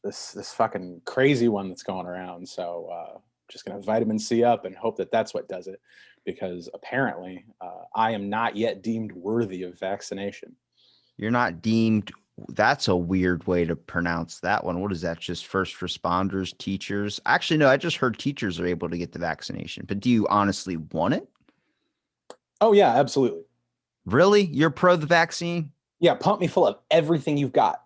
this fucking crazy one that's going around. So just gonna vitamin C up and hope that that's what does it, because apparently I am not yet deemed worthy of vaccination. You're not deemed. That's a weird way to pronounce that one. What is that? Just first responders, teachers? Actually, no, I just heard teachers are able to get the vaccination. But do you honestly want it? Oh yeah, absolutely. Really? You're pro the vaccine? Yeah, pump me full of everything you've got.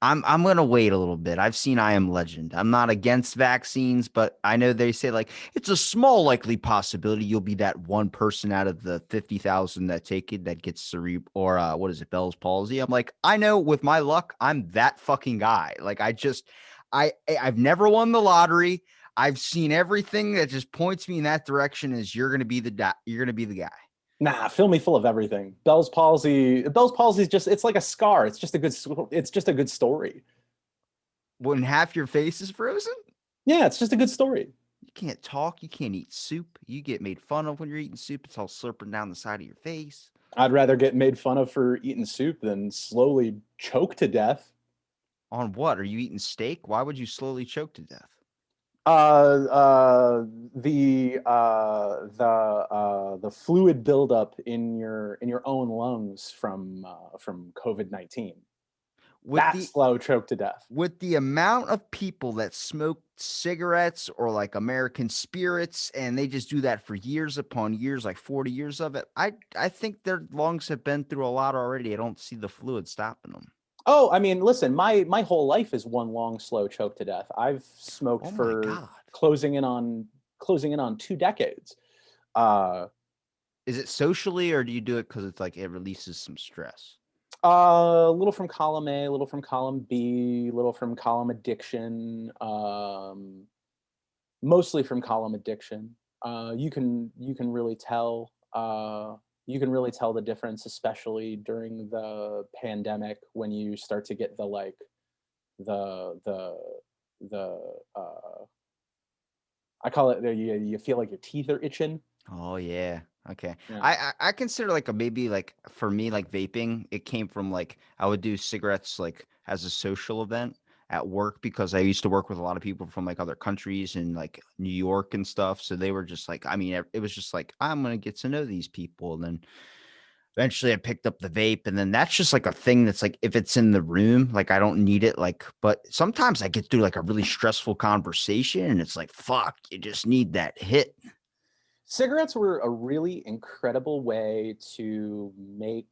I'm gonna wait a little bit. I've seen I Am Legend. I'm not against vaccines, but I know they say like it's a small likely possibility you'll be that one person out of the 50,000 that take it that gets cerebral or what is it, Bell's palsy. I'm like, I know with my luck, I'm that fucking guy. Like I've never won the lottery. I've seen everything that just points me in that direction. Is you're gonna be the guy. Nah, fill me full of everything. Bell's palsy. Bell's palsy is just—it's like a scar. It's just a good. It's just a good story. When half your face is frozen. Yeah, it's just a good story. You can't talk. You can't eat soup. You get made fun of when you're eating soup. It's all slurping down the side of your face. I'd rather get made fun of for eating soup than slowly choke to death. On what? Are you eating steak? Why would you slowly choke to death? The fluid buildup in your own lungs from COVID-19. With That the slow choke to death. with the amount of people that smoke cigarettes or like American spirits and they just do that for years upon years, like 40 years of it, I think their lungs have been through a lot already. I don't see the fluid stopping them. Oh, I mean, listen, my whole life is one long slow choke to death. I've smoked Oh my for God. closing in on 2 decades. Uh, Is it socially or do you do it because it's like it releases some stress? a little from column A, a little from column B, a little from column addiction. Mostly from column addiction. You can really tell. You can really tell the difference, especially during the pandemic, when you start to get the like the the I call it, you feel like your teeth are itching. Oh yeah. Okay. Yeah. I consider like a maybe like for me like vaping, it came from like I would do cigarettes like as a social event at work because I used to work with a lot of people from like other countries and like New York and stuff. So they were just like, I mean, it was just like I'm gonna get to know these people. And then eventually I picked up the vape, and then that's just like a thing that's like if it's in the room, like I don't need it. Like, but sometimes I get through like a really stressful conversation, and it's like, fuck, you just need that hit. Cigarettes were a really incredible way to make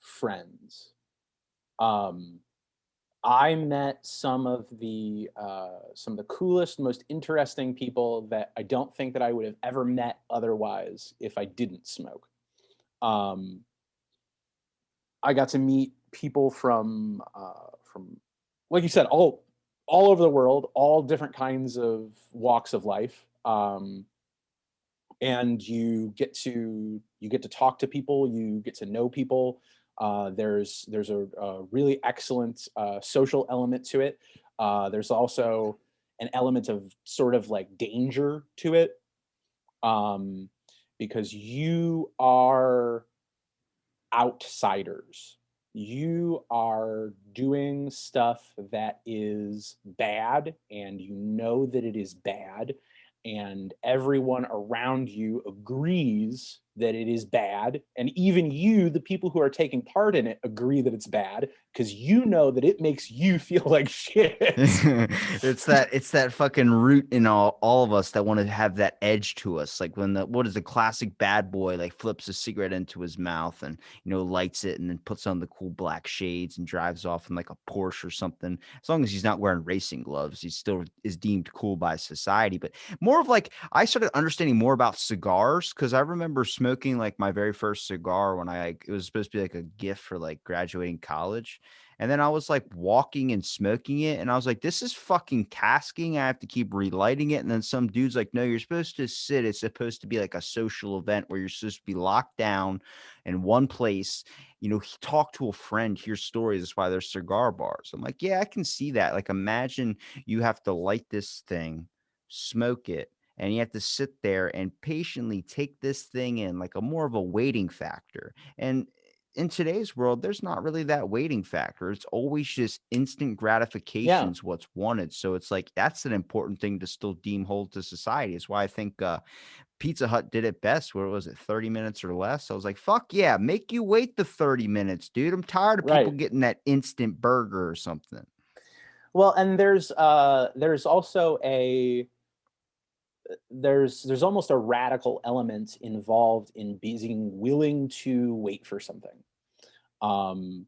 friends. Um, I met some of the coolest, most interesting people that I don't think that I would have ever met otherwise if I didn't smoke. Um, I got to meet people from like you said, all over the world, all different kinds of walks of life. And you get to talk to people, you get to know people. There's a really excellent social element to it. There's also an element of sort of like danger to it, um, because you are outsiders. You are doing stuff that is bad, and you know that it is bad, and everyone around you agrees that it is bad. And even you, the people who are taking part in it, agree that it's bad because you know that it makes you feel like shit. It's that fucking root in all of us that want to have that edge to us. Like when the what is the classic bad boy like flips a cigarette into his mouth and lights it and then puts on the cool black shades and drives off in like a Porsche or something. As long as he's not wearing racing gloves, he still is deemed cool by society. But more of like I started understanding more about cigars because I remember smoking like my very first cigar when it was supposed to be like a gift for like graduating college. And then I was like walking and smoking it. And I was like, this is fucking tasking. I have to keep relighting it. And then some dude's like, no, you're supposed to sit. It's supposed to be like a social event where you're supposed to be locked down in one place. Talk to a friend, hear stories. That's why there's cigar bars. I'm like, yeah, I can see that. Like, imagine you have to light this thing, smoke it, and you have to sit there and patiently take this thing in, like a more of a waiting factor. And in today's world, there's not really that waiting factor. It's always just instant Yeah, gratification is what's wanted. So it's like that's an important thing to still deem hold to society. It's why I think Pizza Hut did it best. Where was it, 30 minutes or less? I was like, fuck yeah, make you wait the 30 minutes, dude. I'm tired of people right. getting that instant burger or something. Well, and there's also a there's almost a radical element involved in being willing to wait for something. Um,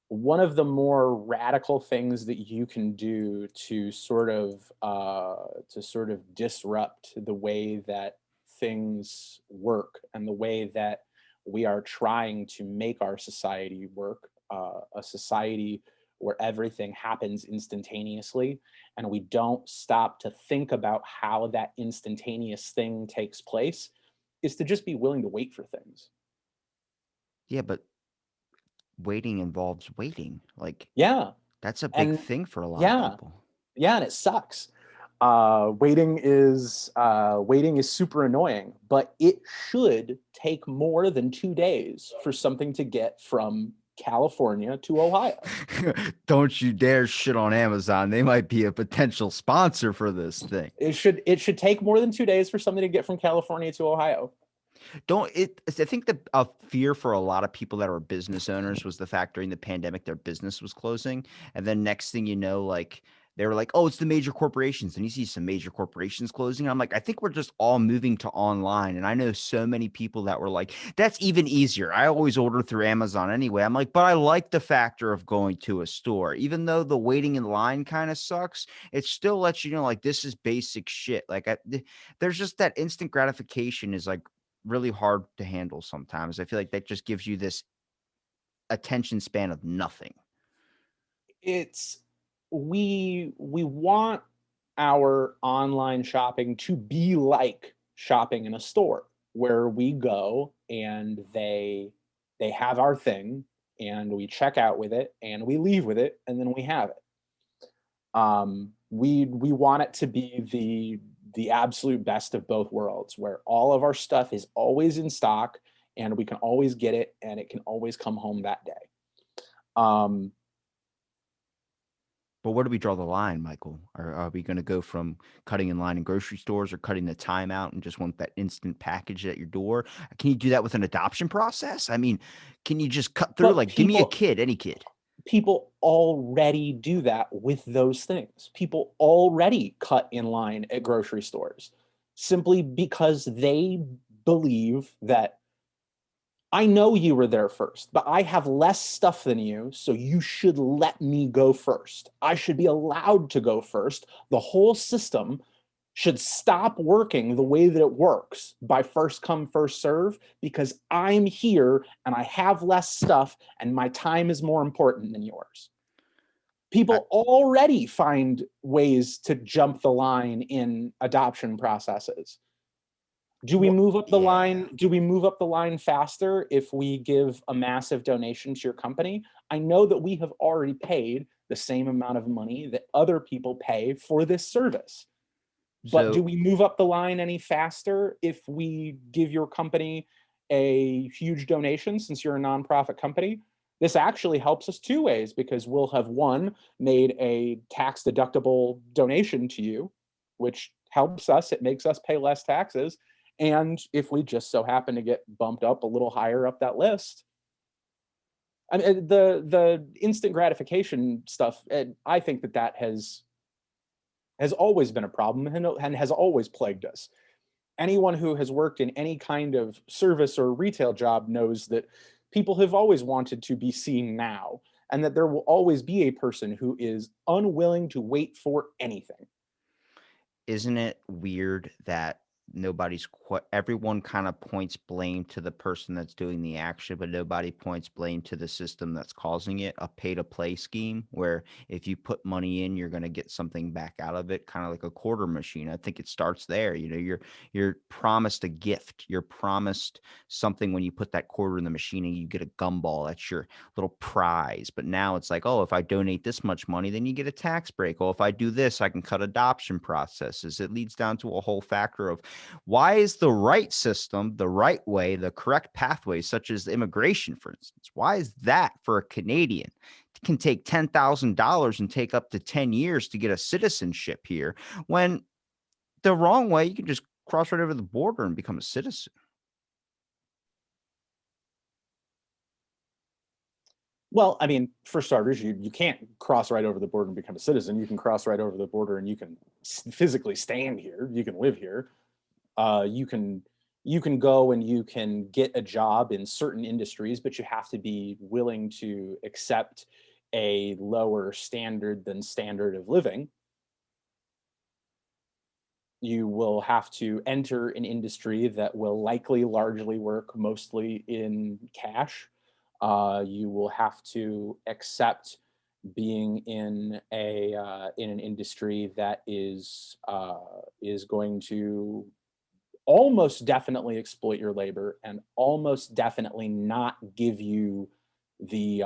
One of the more radical things that you can do to sort of disrupt the way that things work and the way that we are trying to make our society work, a society where everything happens instantaneously and we don't stop to think about how that instantaneous thing takes place, is to just be willing to wait for things. Yeah, but waiting involves waiting. Like Yeah. that's a big And thing for a lot of yeah, people. yeah, and it sucks. Waiting is super annoying, but it should take more than 2 days for something to get from California to Ohio. Don't you dare shit on Amazon. They might be a potential sponsor for this thing. It should take more than 2 days for something to get from California to Ohio. Don't it? I think the a fear for a lot of people that are business owners was the fact during the pandemic their business was closing, and then next thing you know, like they were like, "Oh, it's the major corporations," and you see some major corporations closing. I'm like, I think we're just all moving to online, and I know so many people that were like, "That's even easier." I always order through Amazon anyway. I'm like, but I like the factor of going to a store, even though the waiting in line kind of sucks. It still lets you know, like, this is basic shit. Like, there's just that instant gratification is like really hard to handle sometimes. I feel like that just gives you this attention span of nothing. It's we want our online shopping to be like shopping in a store where we go and they have our thing and we check out with it and we leave with it and then we have it. We want it to be the absolute best of both worlds where all of our stuff is always in stock and we can always get it and it can always come home that day. um But where do we draw the line, Michael? Are we going to go from cutting in line in grocery stores or cutting the time out and just want that instant package at your door? Can you do that with an adoption process? I mean, can you just cut through? but Like, give me a kid, any kid. people already do that with those things. People already cut in line at grocery stores simply because they believe that I know you were there first, but I have less stuff than you, so you should let me go first. I should be allowed to go first. The whole system should stop working the way that it works by first come, first serve, because I'm here and I have less stuff and my time is more important than yours. I, People already find ways to jump the line in adoption processes. Do we well, move up the yeah. line? Do we move up the line faster if we give a massive donation to your company? I know that we have already paid the same amount of money that other people pay for this service. But do So we move up the line any faster if we give your company a huge donation since you're a nonprofit company? This actually helps us two ways because we'll have one, made a tax deductible donation to you, which helps us. It makes us pay less taxes. And if we just so happen to get bumped up a little higher up that list, I mean, the instant gratification stuff, I think that has always been a problem and has always plagued us. Anyone who has worked in any kind of service or retail job knows that people have always wanted to be seen now, and that there will always be a person who is unwilling to wait for anything. isn't it weird that everyone kind of points blame to the person that's doing the action, but nobody points blame to the system that's causing it? A pay to play scheme where if you put money in, you're going to get something back out of it, kind of like a quarter machine. I think it starts there. You know, you're promised a gift. You're promised something when you put that quarter in the machine and you get a gumball. That's your little prize. But now it's like, oh, if I donate this much money, then you get a tax break. Oh, if I do this, I can cut adoption processes. It leads down to a whole factor of Why is the right system, the right way, the correct pathway, such as immigration, for instance, why is that for a Canadian? It can take $10,000 and take up to 10 years to get a citizenship here, when the wrong way, you can just cross right over the border and become a citizen. Well, I mean, for starters, you can't cross right over the border and become a citizen. You can cross right over the border and you can physically stand here. You can live here. You can go and you can get a job in certain industries, but you have to be willing to accept a lower standard than standard of living. You will have to enter an industry that will likely largely work mostly in cash. You will have to accept being in an industry that is going to almost definitely exploit your labor and almost definitely not give you the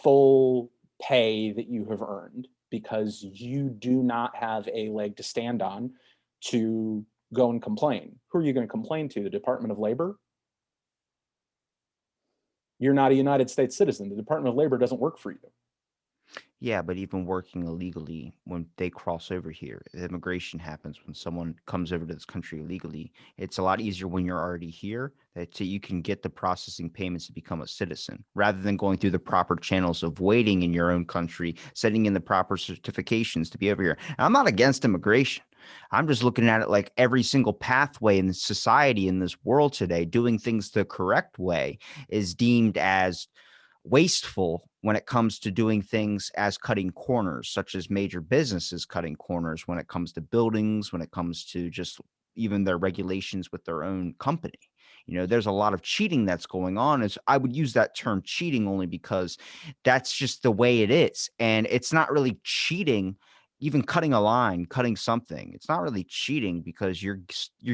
full pay that you have earned, because you do not have a leg to stand on to go and complain. Who are you going to complain to? The Department of Labor? You're not a United States citizen. The Department of Labor doesn't work for you. Yeah, but even working illegally, when they cross over here, immigration happens when someone comes over to this country illegally. It's a lot easier when you're already here that you can get the processing payments to become a citizen rather than going through the proper channels of waiting in your own country, sending in the proper certifications to be over here. And I'm not against immigration. I'm just looking at it like every single pathway in the society in this world today, doing things the correct way is deemed as wasteful when it comes to doing things as cutting corners, such as major businesses cutting corners when it comes to buildings, when it comes to just even their regulations with their own company. There's a lot of cheating that's going on. Is I would use that term cheating only because that's just the way it is. And it's not really cheating, even cutting a line, cutting something. It's not really cheating because you're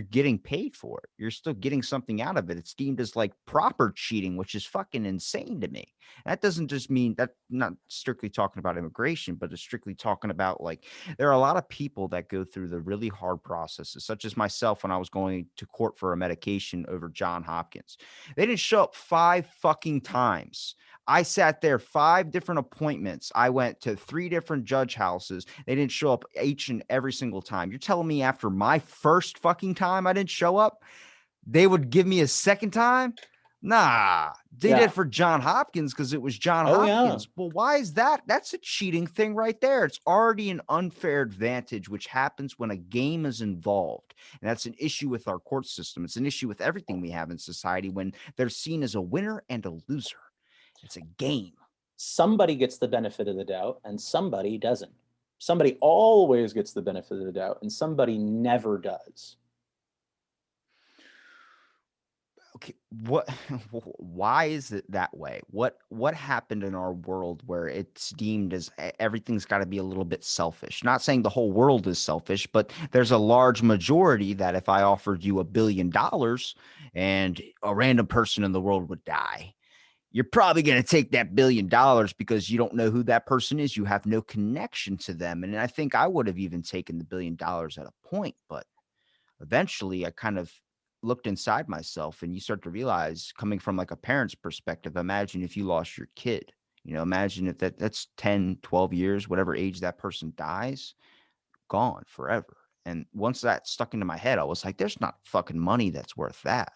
getting paid for it. You're still getting something out of it. It's deemed as like proper cheating, which is fucking insane to me. That doesn't just mean that, not strictly talking about immigration, but it's strictly talking about like there are a lot of people that go through the really hard processes, such as myself when I was going to court for a medication over John Hopkins. They didn't show up 5 fucking times. I sat there 5 different appointments. I went to 3 different judge houses. They didn't show up each and every single time. You're telling me after my first fucking time I didn't show up, they would give me a second time? Nah, they Yeah. did for John Hopkins because it was John Oh, yeah. Hopkins. Well, why is that? That's a cheating thing right there. It's already an unfair advantage, which happens when a game is involved. And that's an issue with our court system. It's an issue with everything we have in society when they're seen as a winner and a loser. It's a game. Somebody gets the benefit of the doubt and somebody doesn't. Somebody always gets the benefit of the doubt and somebody never does. Okay, what why is it that way? What happened in our world where it's deemed as everything's got to be a little bit selfish? Not saying the whole world is selfish, but there's a large majority that if I offered you $1 billion and a random person in the world would die, you're probably going to take that $1 billion because you don't know who that person is. You have no connection to them. And I think I would have even taken the $1 billion at a point, but eventually I kind of looked inside myself, and you start to realize, coming from like a parent's perspective, imagine if you lost your kid. Imagine if that's 10, 12 years, whatever age that person dies, gone forever. And once that stuck into my head, I was like, there's not fucking money that's worth that.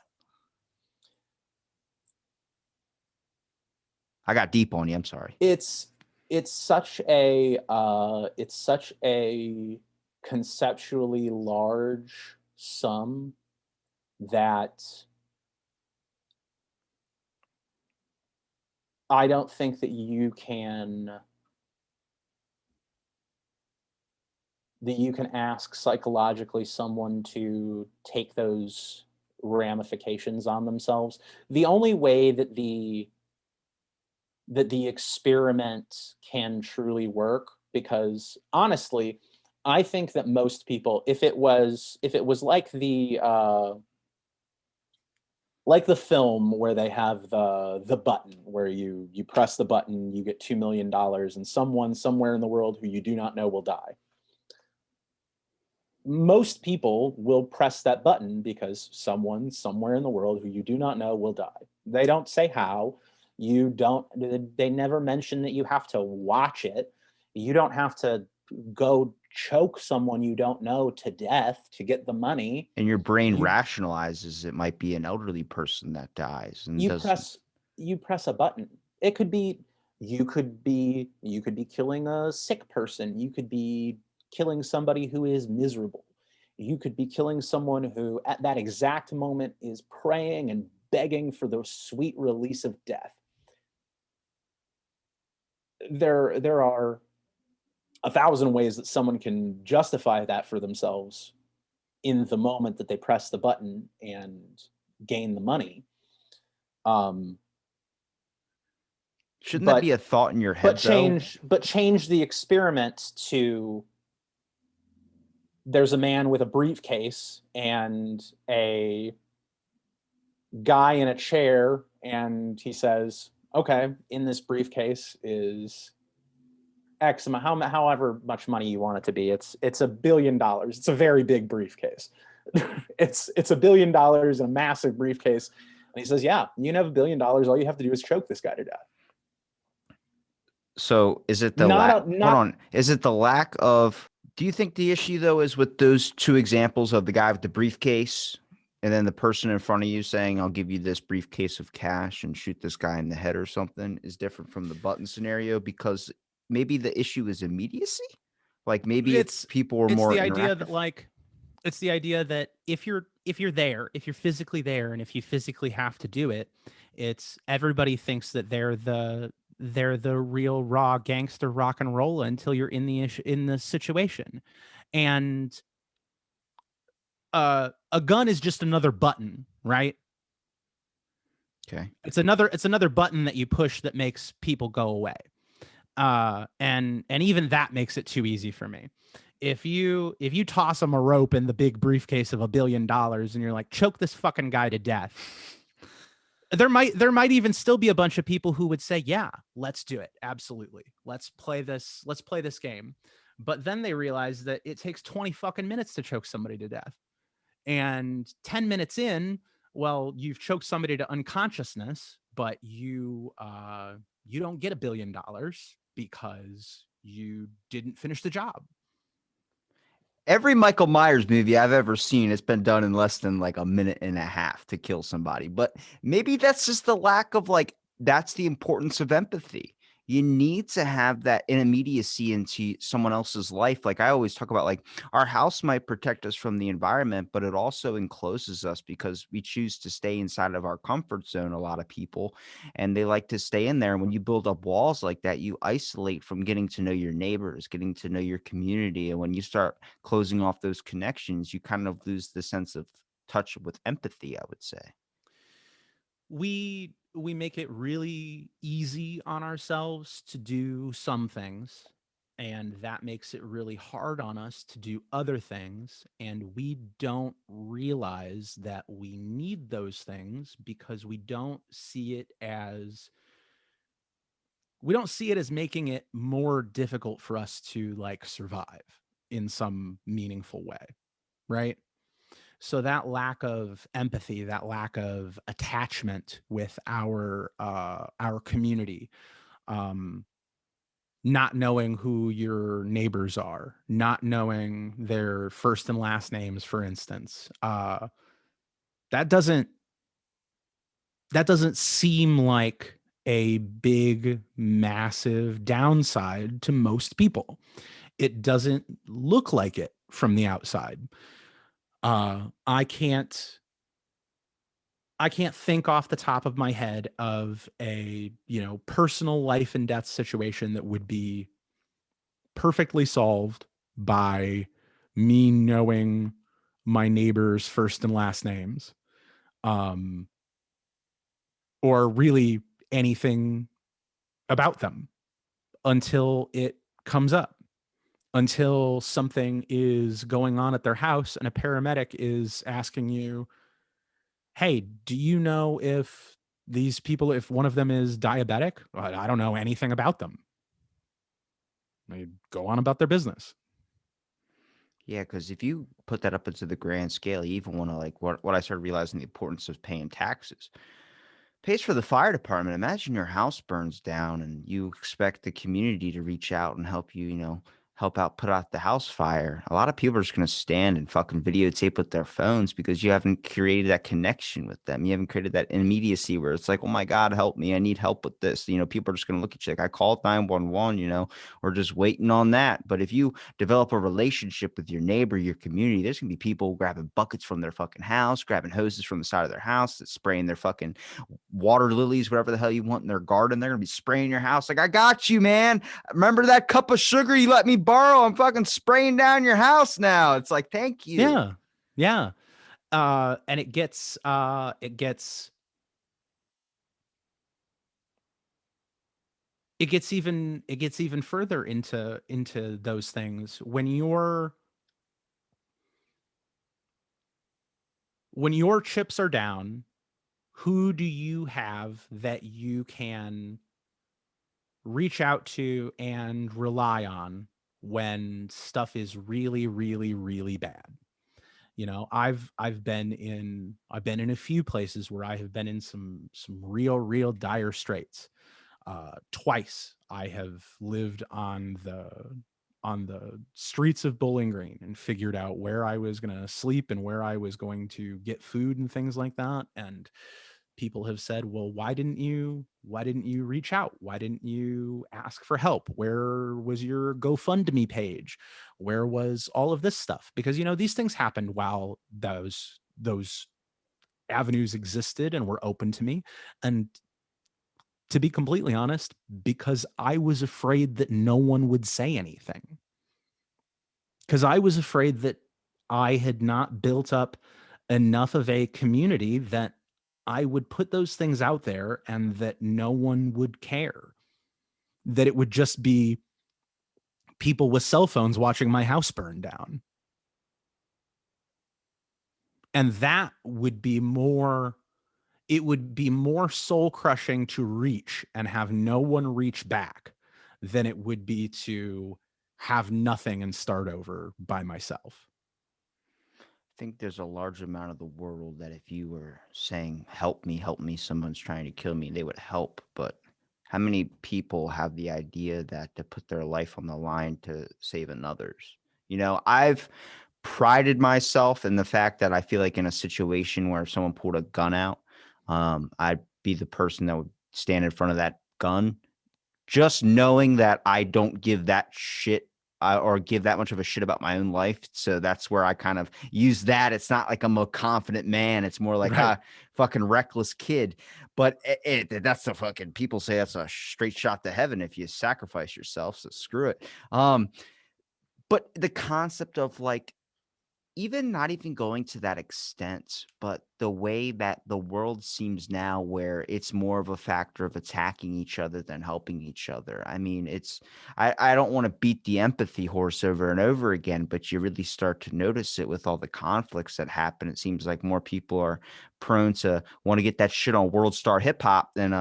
I got deep on you. I'm sorry. It's it's such a conceptually large sum that I don't think that you can ask psychologically someone to take those ramifications on themselves. The only way that the experiment can truly work, because honestly, I think that most people, if it was like the film where they have the button where you press the button, you get $2 million, and someone somewhere in the world who you do not know will die. most people will press that button because someone somewhere in the world who you do not know will die. They don't say how. You don't, they never mention that you have to watch it. You don't have to go choke someone you don't know to death to get the money. And your brain You rationalizes it might be an elderly person that dies and you does. press you press a button. It could be you could be killing a sick person. You could be killing somebody who is miserable. You could be killing someone who at that exact moment is praying and begging for the sweet release of death. There are 1,000 ways that someone can justify that for themselves in the moment that they press the button and gain the money. Um, Shouldn't that be but a thought in your but head though? change the experiment to there's a man with a briefcase and a guy in a chair, and he says, okay, in this briefcase is X amount, however much money you want it to be. It's $1 billion. It's a very big briefcase. It's $1 billion in a massive briefcase. And he says, yeah, you have $1 billion. All you have to do is choke this guy to death. So is it the Not hold not on, is it the lack of, do you think the issue though is with those two examples of the guy with the briefcase and then the person in front of you saying, I'll give you this briefcase of cash and shoot this guy in the head or something is different from the button scenario because maybe the issue is immediacy? Like maybe if It's people were it's more the idea interactive? that like it's the idea that if you're there, if you're physically there, and if you physically have to do it, it's everybody thinks that they're the real raw gangster rock and roll until you're in the situation, and a gun is just another button, right? Okay. It's another button that you push that makes people go away. And even that makes it too easy for me. If you toss them a rope in the big briefcase of $1 billion and you're like, choke this fucking guy to death, there might even still be a bunch of people who would say, yeah, let's do it, absolutely, let's play this game. But then they realize that it takes 20 fucking minutes to choke somebody to death, and 10 minutes in, well, you've choked somebody to unconsciousness, but you don't get $1 billion because you didn't finish the job. Every Michael Myers movie I've ever seen, it's been done in less than like a minute and a half to kill somebody. But maybe that's just the lack of like, that's the importance of empathy. You need to have that immediacy into someone else's life. Like I always talk about, like our house might protect us from the environment, but it also encloses us because we choose to stay inside of our comfort zone. A lot of people, and they like to stay in there. And when you build up walls like that, you isolate from getting to know your neighbors, getting to know your community. And when you start closing off those connections, you kind of lose the sense of touch with empathy, I would say. We make it really easy on ourselves to do some things, and that makes it really hard on us to do other things, and we don't realize that we need those things because we don't see it as making it more difficult for us to like survive in some meaningful way, right? So that lack of empathy, that lack of attachment with our community, um, not knowing who your neighbors are, not knowing their first and last names, for instance, that doesn't that doesn't seem like a big, massive downside to most people. It doesn't look like it from the outside. Uh, I can't I can't think off the top of my head of a, personal life and death situation that would be perfectly solved by me knowing my neighbor's first and last names. Um, or really anything about them until it comes up, until something is going on at their house and a paramedic is asking you, hey, do you know if these people, if one of them is diabetic? I don't know anything about them. They go on about their business. Yeah, because if you put that up into the grand scale, you even want to like what I started realizing the importance of paying taxes. Pays for the fire department. Imagine your house burns down and you expect the community to reach out and help you, help out put out the house fire. A lot of people are just going to stand and fucking videotape with their phones because you haven't created that connection with them. You haven't created that immediacy where it's like, oh my God, help me. I need help with this. People are just going to look at you like I called 911, or just waiting on that. But if you develop a relationship with your neighbor, your community, there's going to be people grabbing buckets from their fucking house, grabbing hoses from the side of their house, that's spraying their fucking water lilies, whatever the hell you want in their garden. They're gonna be spraying your house. Like, I got you, man. Remember that cup of sugar you let me borrow? I'm fucking spraying down your house now. It's like, thank you. Yeah. Yeah. And it gets even further into those things when your chips are down. Who do you have that you can reach out to and rely on when stuff is really, really, really bad? I've been in a few places where I have been in some real dire straits. Twice I have lived on the streets of Bowling Green and figured out where I was going to sleep and where I was going to get food and things like that. And people have said, well, why didn't you reach out? Why didn't you ask for help? Where was your GoFundMe page? Where was all of this stuff? Because these things happened while those avenues existed and were open to me. And to be completely honest, because I was afraid that no one would say anything. Because I was afraid that I had not built up enough of a community that I would put those things out there and that no one would care. That it would just be people with cell phones watching my house burn down. And that would be more, it would be more soul crushing to reach and have no one reach back than it would be to have nothing and start over by myself. I think there's a large amount of the world that if you were saying, help me, someone's trying to kill me, they would help. But how many people have the idea that to put their life on the line to save another's? I've prided myself in the fact that I feel like in a situation where if someone pulled a gun out, I'd be the person that would stand in front of that gun, just knowing that I don't give that shit or give that much of a shit about my own life. So that's where I kind of use that. It's not like I'm a confident man. It's more like Right. fucking reckless kid. But that's the fucking people say that's a straight shot to heaven if you sacrifice yourself. So screw it. But the concept of like even not even going to that extent, but the way that the world seems now where it's more of a factor of attacking each other than helping each other. I mean, I don't want to beat the empathy horse over and over again, but you really start to notice it with all the conflicts that happen. It seems like more people are prone to want to get that shit on World Star Hip Hop than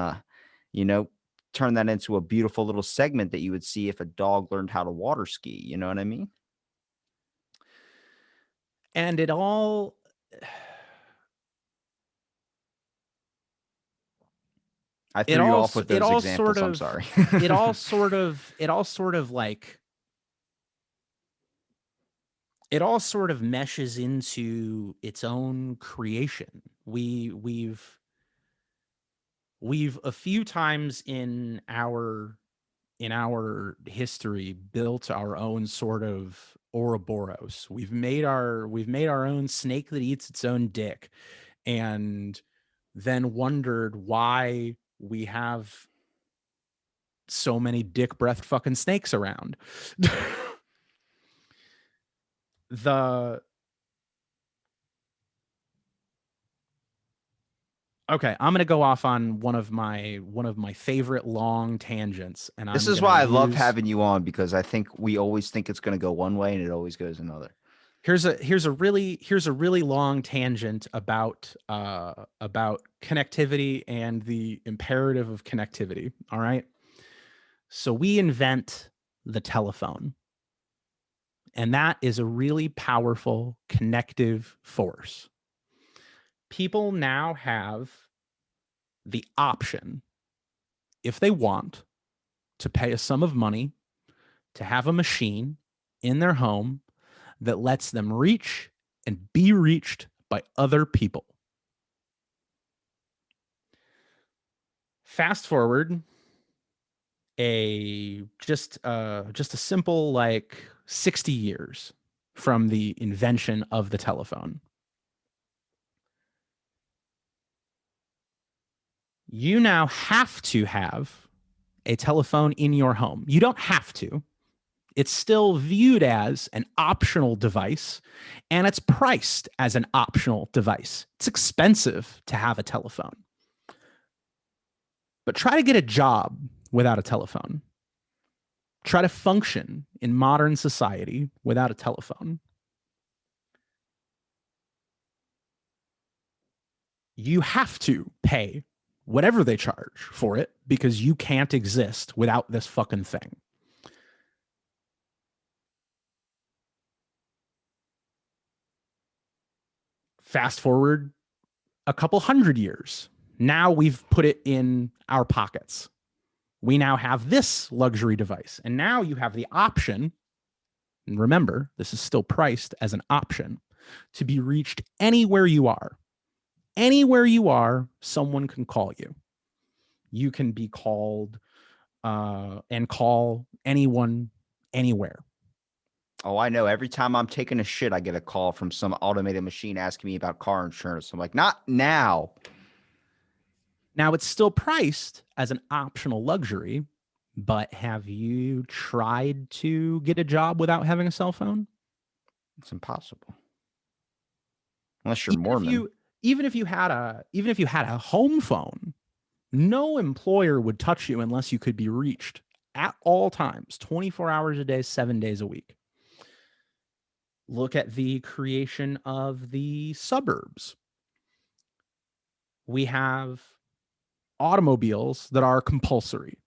you know, turn that into a beautiful little segment that you would see if a dog learned how to water ski. You know what I mean? And I it threw you all off with it those all sort examples. I'm of sorry. like it all sort of meshes into its own creation. We've a few times in our history built our own sort of Ouroboros. We've made our own snake that eats its own dick, and then wondered why we have so many dick breath fucking snakes around. the Okay, I'm gonna go off on one of my favorite long tangents, and This I'm is gonna why I love use having you on because I think we always think it's going to go one way and it always goes another. here's a really long tangent about connectivity and the imperative of connectivity. All right. So we invent the telephone. And that is a really powerful connective force. People now have the option, if they want, to pay a sum of money to have a machine in their home that lets them reach and be reached by other people. Fast forward just a simple like 60 years from the invention of the telephone. You now have to have a telephone in your home. You don't have to. It's still viewed as an optional device, and it's priced as an optional device. It's expensive to have a telephone. But try to get a job without a telephone. Try to function in modern society without a telephone. You have to pay whatever they charge for it because you can't exist without this fucking thing. Fast forward a couple hundred years. Now we've put it in our pockets. We now have this luxury device. And now you have the option, and remember, this is still priced as an option, to be reached anywhere you are. Anywhere you are, someone can call you. You can be called and call anyone anywhere. Oh, I know. Every time I'm taking a shit, I get a call from some automated machine asking me about car insurance. I'm like, not now. Now, it's still priced as an optional luxury, but have you tried to get a job without having a cell phone? It's impossible. Unless you're Mormon. Even if you had a home phone, no employer would touch you unless you could be reached at all times, 24 hours a day, 7 days a week. Look at the creation of the suburbs. We have automobiles that are compulsory.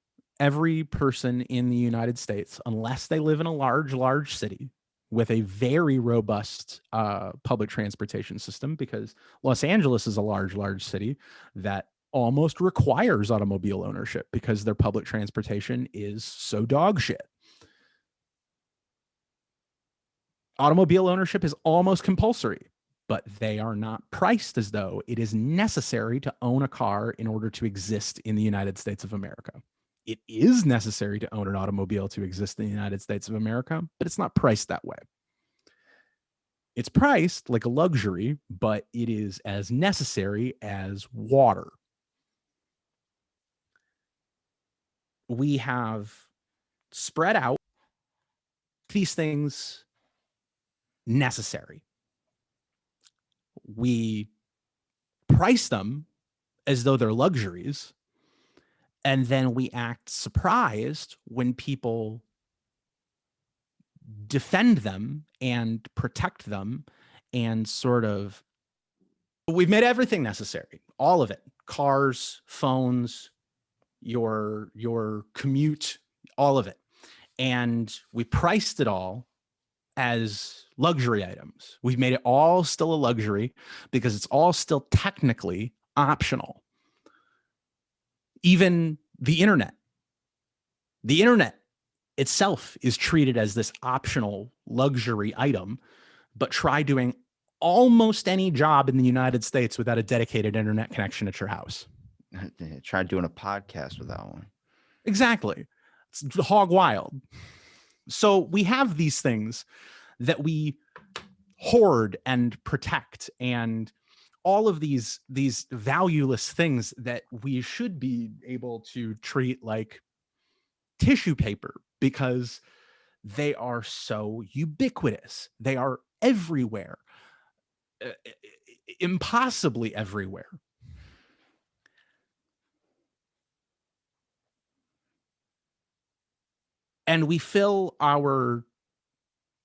Every person in the United States, unless they live in a large city with a very robust public transportation system, because Los Angeles is a large city that almost requires automobile ownership because their public transportation is so dog shit. Automobile ownership is almost compulsory, but they are not priced as though it is necessary to own a car in order to exist in the United States of America. It is necessary to own an automobile to exist in the United States of America, but it's not priced that way. It's priced like a luxury, but it is as necessary as water. We have spread out these things necessary. We price them as though they're luxuries, and then we act surprised when people defend them and protect them and sort of, we've made everything necessary, all of it, cars, phones, your commute, all of it. And we priced it all as luxury items. We've made it all still a luxury because it's all still technically optional. Even the internet itself is treated as this optional luxury item, but try doing almost any job in the United States without a dedicated internet connection at your house. Try doing a podcast without one. Exactly. It's hog wild. So we have these things that we hoard and protect, and all of these valueless things that we should be able to treat like tissue paper because they are so ubiquitous. They are everywhere, impossibly everywhere. And we fill our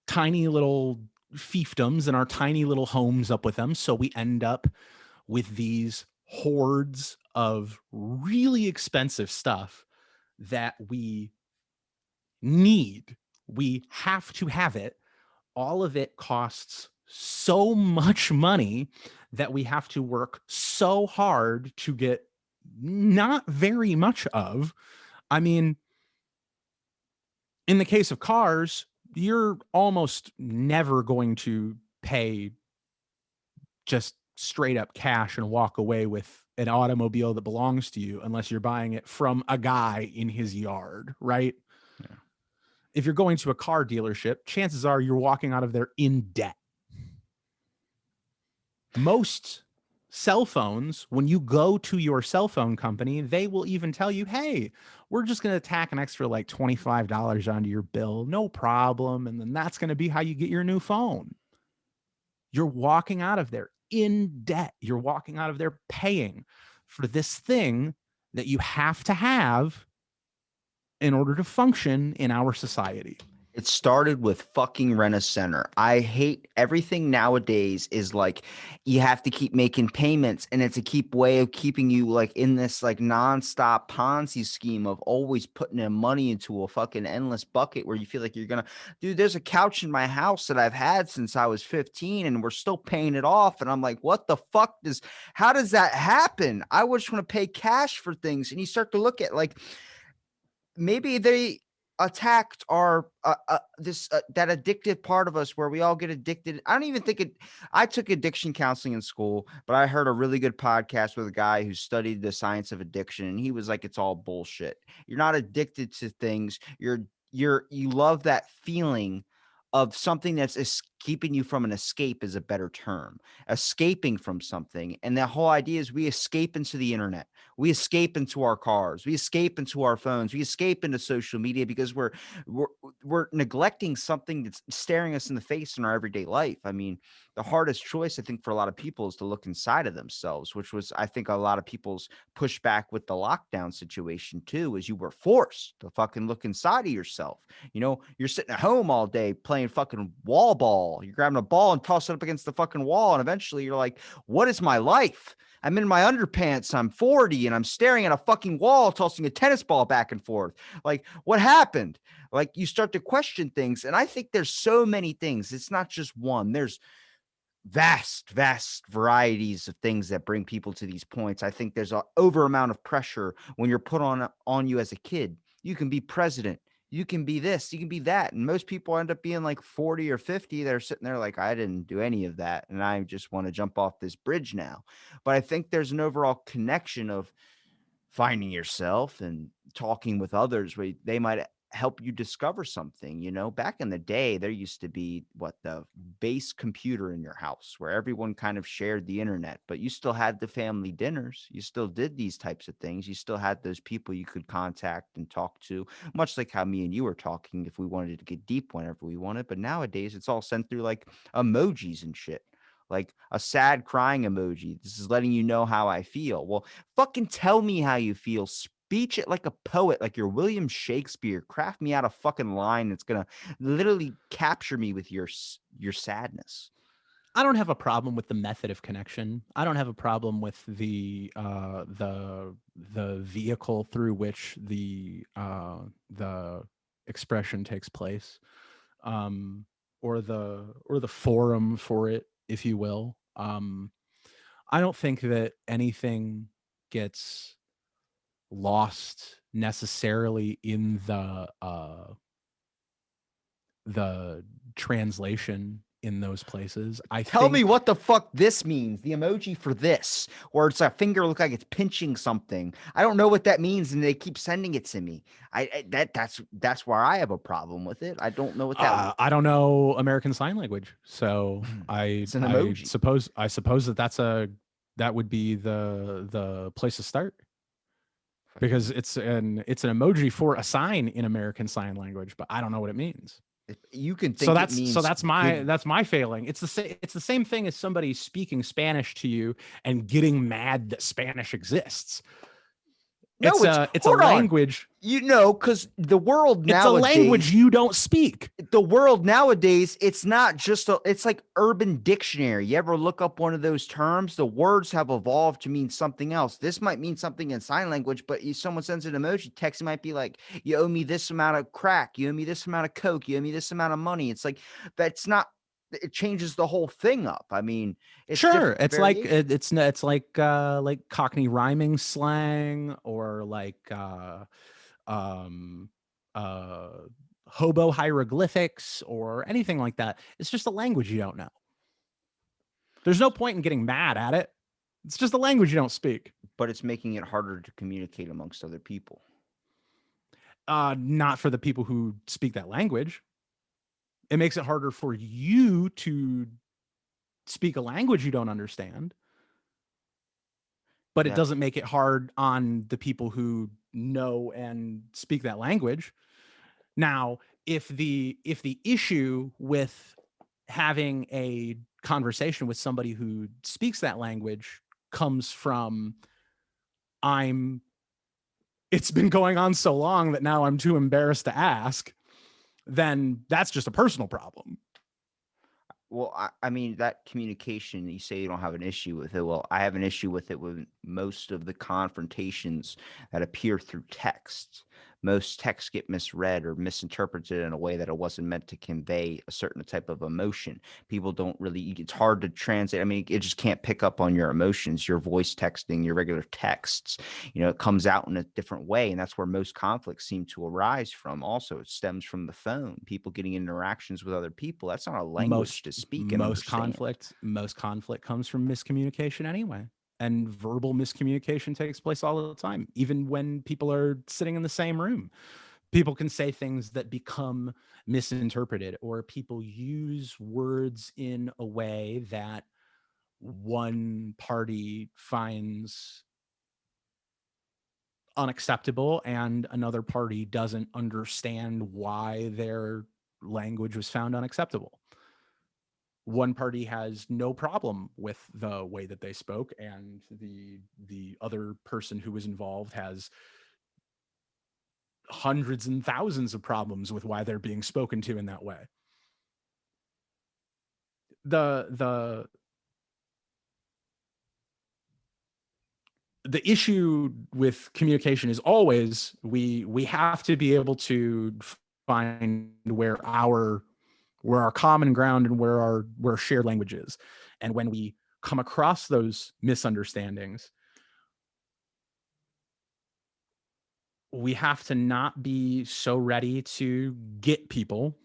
tiny little fiefdoms and our tiny little homes up with them. So we end up with these hordes of really expensive stuff that we need. We have to have it, all of it costs so much money that we have to work so hard to get not very much of. I mean, in the case of cars, you're almost never going to pay just straight up cash and walk away with an automobile that belongs to you unless you're buying it from a guy in his yard, right? Yeah. If you're going to a car dealership, chances are you're walking out of there in debt. Most cell phones, when you go to your cell phone company, they will even tell you, hey, we're just going to tack an extra like $25 onto your bill. No problem. And then that's going to be how you get your new phone. You're walking out of there in debt. You're walking out of there paying for this thing that you have to have in order to function in our society. It started with fucking Rent-A-Center. I hate everything nowadays is like you have to keep making payments, and it's a way of keeping you like in this like nonstop Ponzi scheme of always putting in money into a fucking endless bucket where you feel like you're gonna, dude, there's a couch in my house that I've had since I was 15 and we're still paying it off. And I'm like, what the fuck how does that happen? I just want to pay cash for things. And you start to look at like, maybe they attacked our that addictive part of us where we all get addicted. I don't even think it. I took addiction counseling in school, but I heard a really good podcast with a guy who studied the science of addiction, and he was like, "It's all bullshit. You're not addicted to things. You love that feeling of something that's keeping you from an escape is a better term, escaping from something. And the whole idea is we escape into the internet. We escape into our cars. We escape into our phones. We escape into social media because we're neglecting something that's staring us in the face in our everyday life. I mean, the hardest choice, I think, for a lot of people is to look inside of themselves, which was, I think, a lot of people's pushback with the lockdown situation too, is you were forced to fucking look inside of yourself. You know, you're sitting at home all day playing fucking wall ball. You're grabbing a ball and tossing it up against the fucking wall. And eventually you're like, what is my life? I'm in my underpants. I'm 40 and I'm staring at a fucking wall, tossing a tennis ball back and forth. Like, what happened? Like, you start to question things. And I think there's so many things. It's not just one. There's vast varieties of things that bring people to these points. I think there's an over amount of pressure when you're put on you as a kid. You can be president. You can be this, you can be that. And most people end up being like 40 or 50. They're sitting there like, I didn't do any of that. And I just want to jump off this bridge now. But I think there's an overall connection of finding yourself and talking with others where they might help you discover something. You know, back in the day, there used to be the base computer in your house where everyone kind of shared the internet, but you still had the family dinners. You still did these types of things. You still had those people you could contact and talk to, much like how me and you were talking if we wanted to get deep whenever we wanted. But nowadays it's all sent through like emojis and shit. Like a sad crying emoji. This is letting you know how I feel. Well, fucking tell me how you feel. Speech it like a poet, like you're William Shakespeare. Craft me out a fucking line that's gonna literally capture me with your sadness. I don't have a problem with the method of connection. I don't have a problem with the vehicle through which the expression takes place, or the forum for it, if you will. I don't think that anything gets lost necessarily in the translation in those places. Tell me what the fuck this means. The emoji for this, or it's a finger look like it's pinching something. I don't know what that means, and they keep sending it to me. That's where I have a problem with it. I don't know what that. I don't know American Sign Language, so it's an emoji. I suppose that would be the place to start, because it's an emoji for a sign in American Sign Language, but I don't know what it means. You can think that's my failing. It's the same thing as somebody speaking Spanish to you and getting mad that Spanish exists. No, it's a language. You know, because the world nowadays, it's a language you don't speak. The world nowadays, it's not just it's like Urban Dictionary. You ever look up one of those terms? The words have evolved to mean something else. This might mean something in sign language, but someone sends an emoji text, it might be like, you owe me this amount of crack, you owe me this amount of coke, you owe me this amount of money. It's like, that's not it changes the whole thing up. I mean, it's Sure, different it's like variations. it's like Cockney rhyming slang, or like um uh hobo hieroglyphics or anything like that. It's just a language you don't know. There's no point in getting mad at it. It's just a language you don't speak. But it's making it harder to communicate amongst other people. Not for the people who speak that language. It makes it harder for you to speak a language you don't understand, but it Yeah. doesn't make it hard on the people who know and speak that language. Now, if the issue with having a conversation with somebody who speaks that language comes from, I'm it's been going on so long that now I'm too embarrassed to ask, then that's just a personal problem. Well, I mean, that communication, you say you don't have an issue with it. Well, I have an issue with it with most of the confrontations that appear through text. Most texts get misread or misinterpreted in a way that it wasn't meant to convey a certain type of emotion. People don't really, it's hard to translate. I mean, it just can't pick up on your emotions, your voice texting, your regular texts. It comes out in a different way. And that's where most conflicts seem to arise from. Also, it stems from the phone, people getting interactions with other people. That's not a language to speak and understand. Most conflict comes from miscommunication anyway. And verbal miscommunication takes place all the time, even when people are sitting in the same room. People can say things that become misinterpreted, or people use words in a way that one party finds unacceptable and another party doesn't understand why their language was found unacceptable. One party has no problem with the way that they spoke, and the other person who was involved has hundreds and thousands of problems with why they're being spoken to in that way. The issue with communication is always we have to be able to find where our common ground and where our shared language is. And when we come across those misunderstandings, we have to not be so ready to get people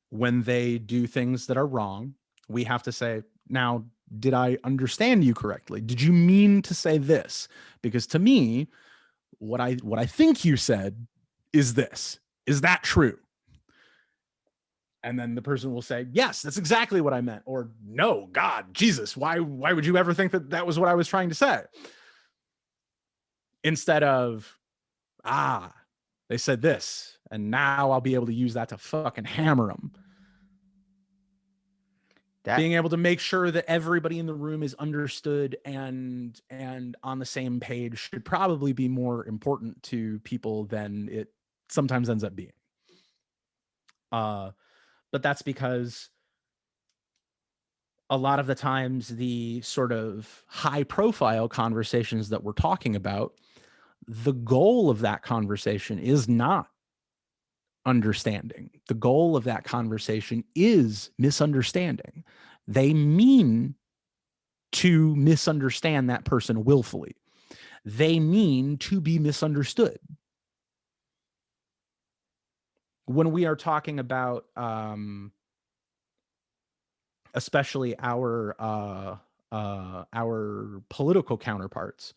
when they do things that are wrong. We have to say, now, did I understand you correctly? Did you mean to say this? Because to me, what I think you said is this. Is that true? And then the person will say, yes, that's exactly what I meant. Or no, God, Jesus, why would you ever think that that was what I was trying to say? Instead of, they said this, and now I'll be able to use that to fucking hammer them. Being able to make sure that everybody in the room is understood and on the same page should probably be more important to people than it sometimes ends up being. But that's because a lot of the times the sort of high profile conversations that we're talking about, the goal of that conversation is not understanding. The goal of that conversation is misunderstanding. They mean to misunderstand that person willfully. They mean to be misunderstood. When we are talking about, especially our political counterparts,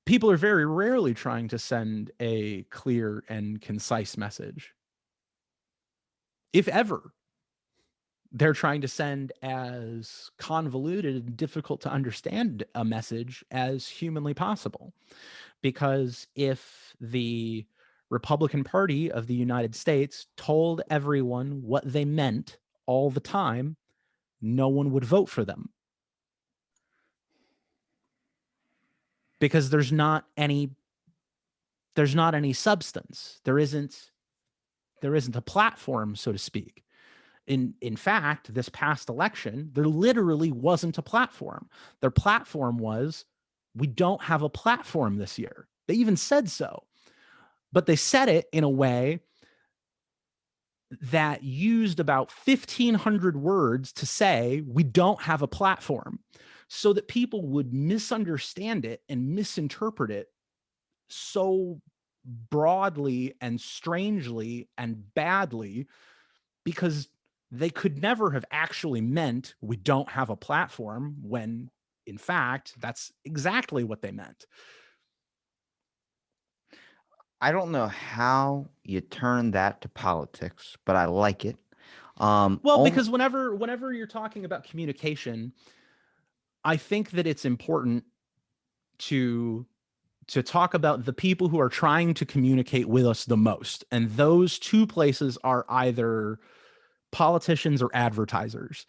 people are very rarely trying to send a clear and concise message. If ever, they're trying to send as convoluted and difficult to understand a message as humanly possible. Because if the Republican Party of the United States told everyone what they meant all the time, no one would vote for them. Because there's not any substance. There isn't a platform, so to speak. In fact, this past election, there literally wasn't a platform. Their platform was, we don't have a platform this year. They even said so. But they said it in a way that used about 1,500 words to say we don't have a platform, so that people would misunderstand it and misinterpret it so broadly and strangely and badly, because they could never have actually meant we don't have a platform, when in fact that's exactly what they meant. I don't know how you turn that to politics, but I like it. Well, because whenever you're talking about communication, I think that it's important to talk about the people who are trying to communicate with us the most, and those two places are either politicians or advertisers,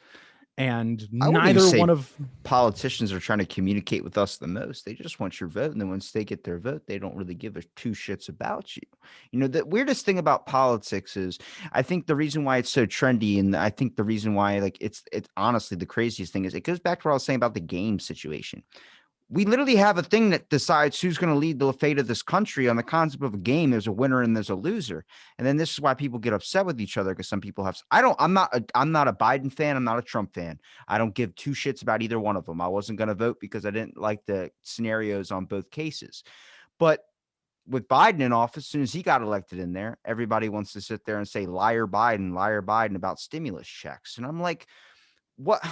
and I wouldn't even neither one say of politicians are trying to communicate with us the most. They just want your vote, and then once they get their vote, they don't really give a two shits about you. You know, the weirdest thing about politics is, I think the reason why it's so trendy, and I think the reason why, like, it's honestly the craziest thing is, it goes back to what I was saying about the game situation. We literally have a thing that decides who's going to lead the fate of this country on the concept of a game. There's a winner and there's a loser. And then this is why people get upset with each other, because some people have, I'm not a Biden fan. I'm not a Trump fan. I don't give two shits about either one of them. I wasn't going to vote because I didn't like the scenarios on both cases. But with Biden in office, as soon as he got elected in there, everybody wants to sit there and say liar Biden about stimulus checks. And I'm like, what?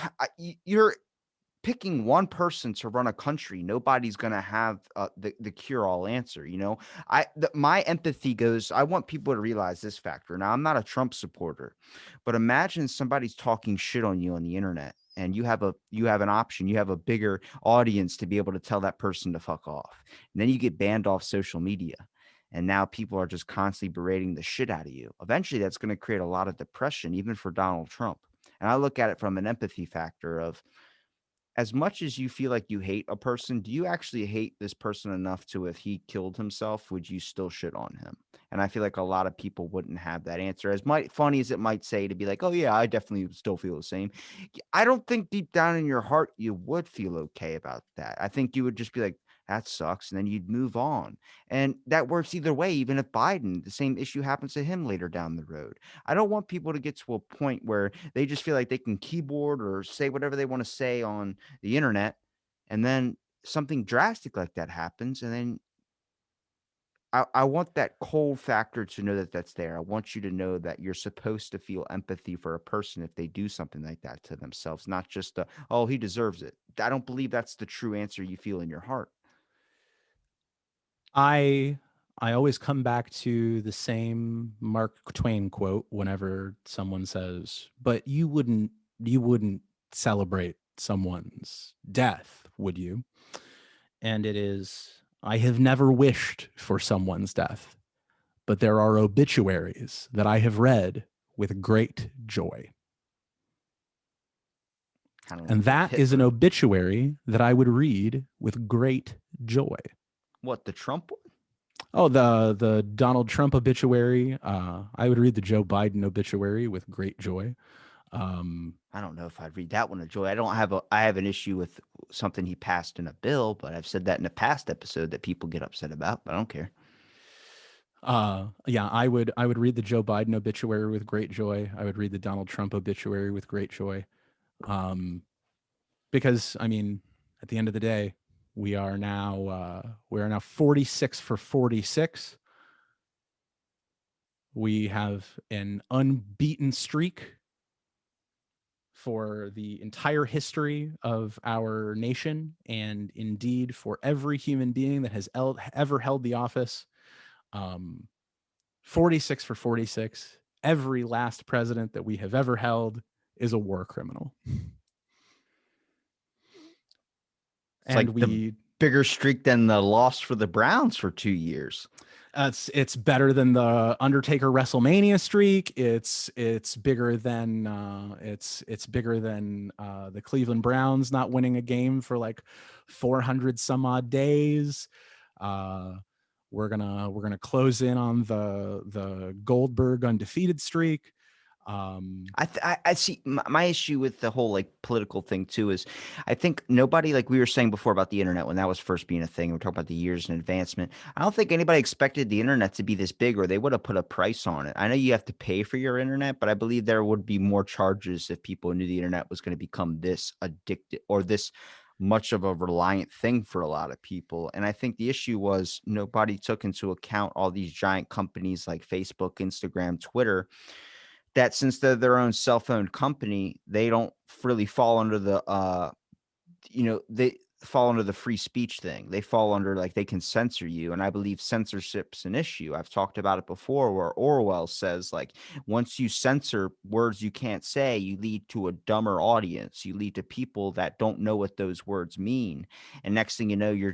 You're picking one person to run a country. Nobody's going to have the cure all answer. You know, my empathy goes, I want people to realize this factor. Now, I'm not a Trump supporter, but imagine somebody's talking shit on you on the internet, and you have an option. You have a bigger audience to be able to tell that person to fuck off. And then you get banned off social media. And now people are just constantly berating the shit out of you. Eventually, that's going to create a lot of depression, even for Donald Trump. And I look at it from an empathy factor of, as much as you feel like you hate a person, do you actually hate this person enough to, if he killed himself, would you still shit on him? And I feel like a lot of people wouldn't have that answer. As funny as it might say to be like, oh yeah, I definitely still feel the same. I don't think deep down in your heart you would feel okay about that. I think you would just be like, that sucks. And then you'd move on. And that works either way. Even if Biden, the same issue happens to him later down the road. I don't want people to get to a point where they just feel like they can keyboard or say whatever they want to say on the internet, and then something drastic like that happens, and then I want that cold factor to know that that's there. I want you to know that you're supposed to feel empathy for a person if they do something like that to themselves, not just oh, he deserves it. I don't believe that's the true answer you feel in your heart. I always come back to the same Mark Twain quote whenever someone says, "But you wouldn't celebrate someone's death, would you?" And it is, "I have never wished for someone's death, but there are obituaries that I have read with great joy." Kind of And like with that is an Hitler. obituary that I would read with great joy. What, the Trump one? Oh, the Donald Trump obituary. I would read the Joe Biden obituary with great joy. I don't know if I'd read that one with joy. I have an issue with something he passed in a bill, but I've said that in a past episode that people get upset about, but I don't care. Yeah, I would read the Joe Biden obituary with great joy. I would read the Donald Trump obituary with great joy. Because I mean, at the end of the day, we are now 46 for 46. We have an unbeaten streak for the entire history of our nation, and indeed for every human being that has ever held the office. 46 for 46. Every last president that we have ever held is a war criminal. It's And like the bigger streak than the loss for the Browns for 2 years. It's better than the Undertaker WrestleMania streak. It's bigger than the Cleveland Browns not winning a game for like 400 some odd days. We're gonna close in on the Goldberg undefeated streak. I see my issue with the whole like political thing too is I think nobody, like we were saying before about the internet when that was first being a thing, we're talking about the years and advancement. I don't think anybody expected the internet to be this big, or they would have put a price on it. I know you have to pay for your internet, but I believe there would be more charges if people knew the internet was going to become this addicted or this much of a reliant thing for a lot of people. And I think the issue was nobody took into account all these giant companies like Facebook, Instagram, Twitter, that since they're their own cell-phone company, they don't really fall under the they fall under the free speech thing. They fall under, like, they can censor you, and I believe censorship's an issue. I've talked about it before where Orwell says, like, once you censor words you can't say, you lead to a dumber audience. You lead to people that don't know what those words mean. And next thing you know, you're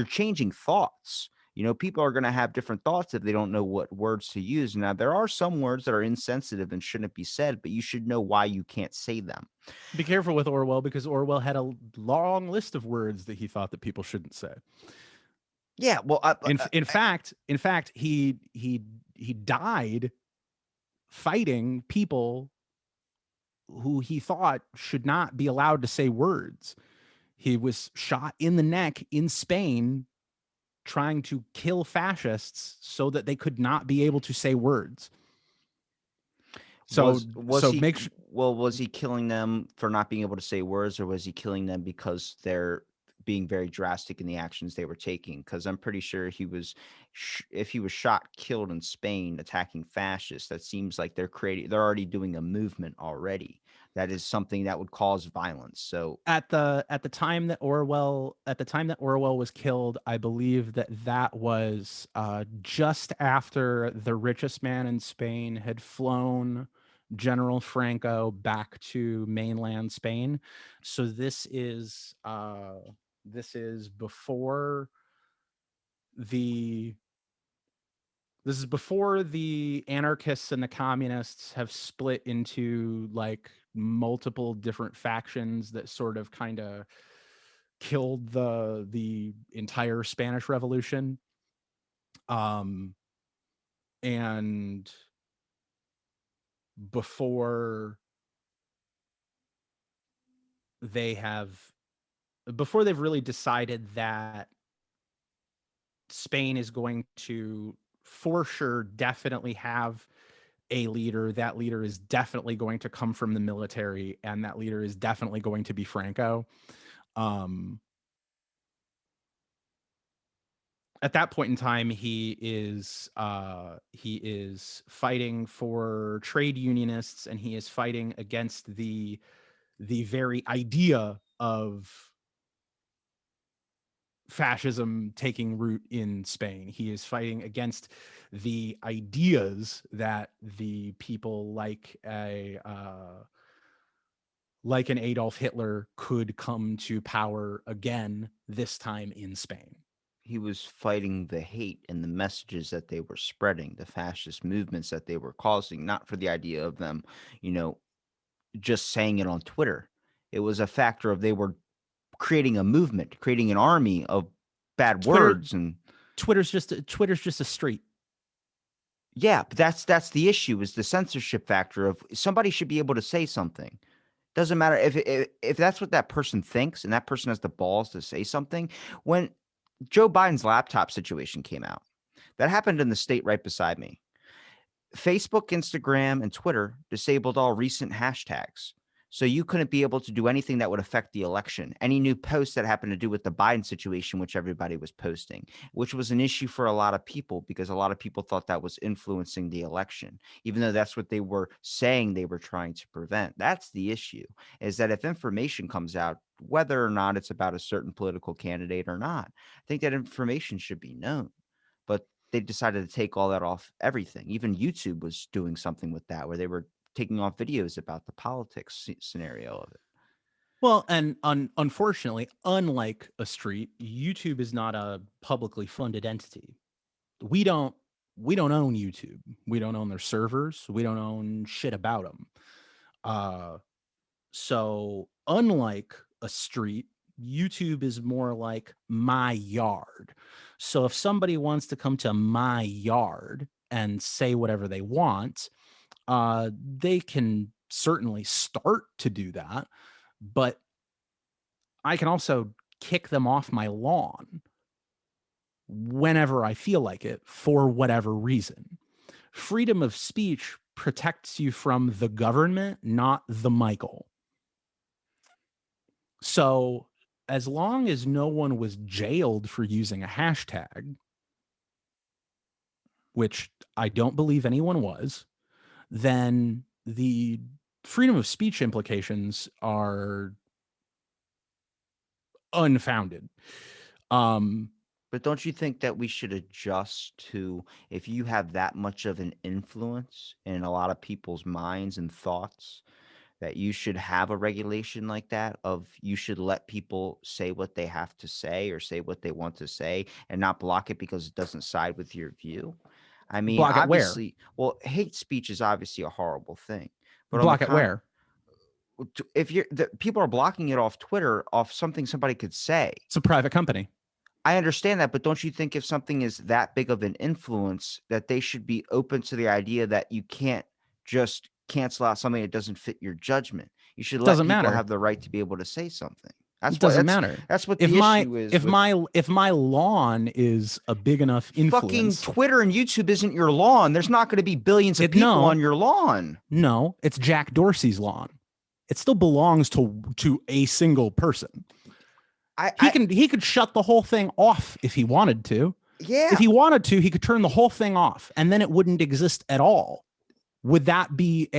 changing thoughts. People are going to have different thoughts if they don't know what words to use. Now, there are some words that are insensitive and shouldn't be said, but you should know why you can't say them. Be careful with Orwell, because Orwell had a long list of words that he thought that people shouldn't say. Yeah, well, In fact, he died fighting people who he thought should not be allowed to say words. He was shot in the neck in Spain trying to kill fascists so that they could not be able to say words. So was he killing them for not being able to say words, or was he killing them because they're being very drastic in the actions they were taking? Because I'm pretty sure if he was shot, killed in Spain attacking fascists, that seems like they're already doing a movement already. That is something that would cause violence. So at the time that Orwell was killed, I believe that was just after the richest man in Spain had flown General Franco back to mainland Spain. So this is before the anarchists and the communists have split into like multiple different factions that sort of kind of killed the entire Spanish Revolution. And before they've really decided that Spain is going to, for sure, definitely have a leader. That leader is definitely going to come from the military, and that leader is definitely going to be Franco. At that point in time, he is fighting for trade unionists, and he is fighting against the very idea of fascism taking root in Spain. He is fighting against the ideas that the people like an Adolf Hitler could come to power again, this time in Spain. He was fighting the hate and the messages that they were spreading, the fascist movements that they were causing, not for the idea of them, just saying it on Twitter. It was a factor of they were creating a movement, creating an army of bad words. And Twitter's just a street. Yeah, but that's the issue, is the censorship factor of somebody should be able to say something. Doesn't matter if that's what that person thinks and that person has the balls to say something. When Joe Biden's laptop situation came out, that happened in the state right beside me. Facebook, Instagram, and Twitter disabled all recent hashtags. So you couldn't be able to do anything that would affect the election. Any new posts that happened to do with the Biden situation, which everybody was posting, which was an issue for a lot of people because a lot of people thought that was influencing the election, even though that's what they were saying they were trying to prevent. That's the issue, is that if information comes out, whether or not it's about a certain political candidate or not, I think that information should be known. But they decided to take all that off everything. Even YouTube was doing something with that, where they were taking off videos about the politics scenario of it. Well, and unfortunately, unlike a street, YouTube is not a publicly funded entity. We don't own YouTube. We don't own their servers. We don't own shit about them. So unlike a street, YouTube is more like my yard. So if somebody wants to come to my yard and say whatever they want, they can certainly start to do that, but I can also kick them off my lawn whenever I feel like it for whatever reason. Freedom of speech protects you from the government, not the Michael. So as long as no one was jailed for using a hashtag, which I don't believe anyone was, then the freedom of speech implications are unfounded. But don't you think that we should adjust to, if you have that much of an influence in a lot of people's minds and thoughts, that you should have a regulation like that of you should let people say what they have to say or say what they want to say and not block it because it doesn't side with your view? I mean, Block it where? obviously, well, hate speech is obviously a horrible thing, but on the Block it where? if you're the people are blocking it off Twitter off something somebody could say. It's a private company. I understand that, but don't you think if something is that big of an influence that they should be open to the idea that you can't just cancel out something that doesn't fit your judgment? You should let Doesn't people matter. have the right to be able to say something. It doesn't matter. That's what If the my issue is if with my lawn is a big enough fucking influence, Twitter and YouTube isn't your lawn. There's not going to be billions of people no. on your lawn. No, it's Jack Dorsey's lawn. It still belongs to a single person. He could shut the whole thing off if he wanted to. Yeah. If he wanted to, he could turn the whole thing off and then it wouldn't exist at all. Would that be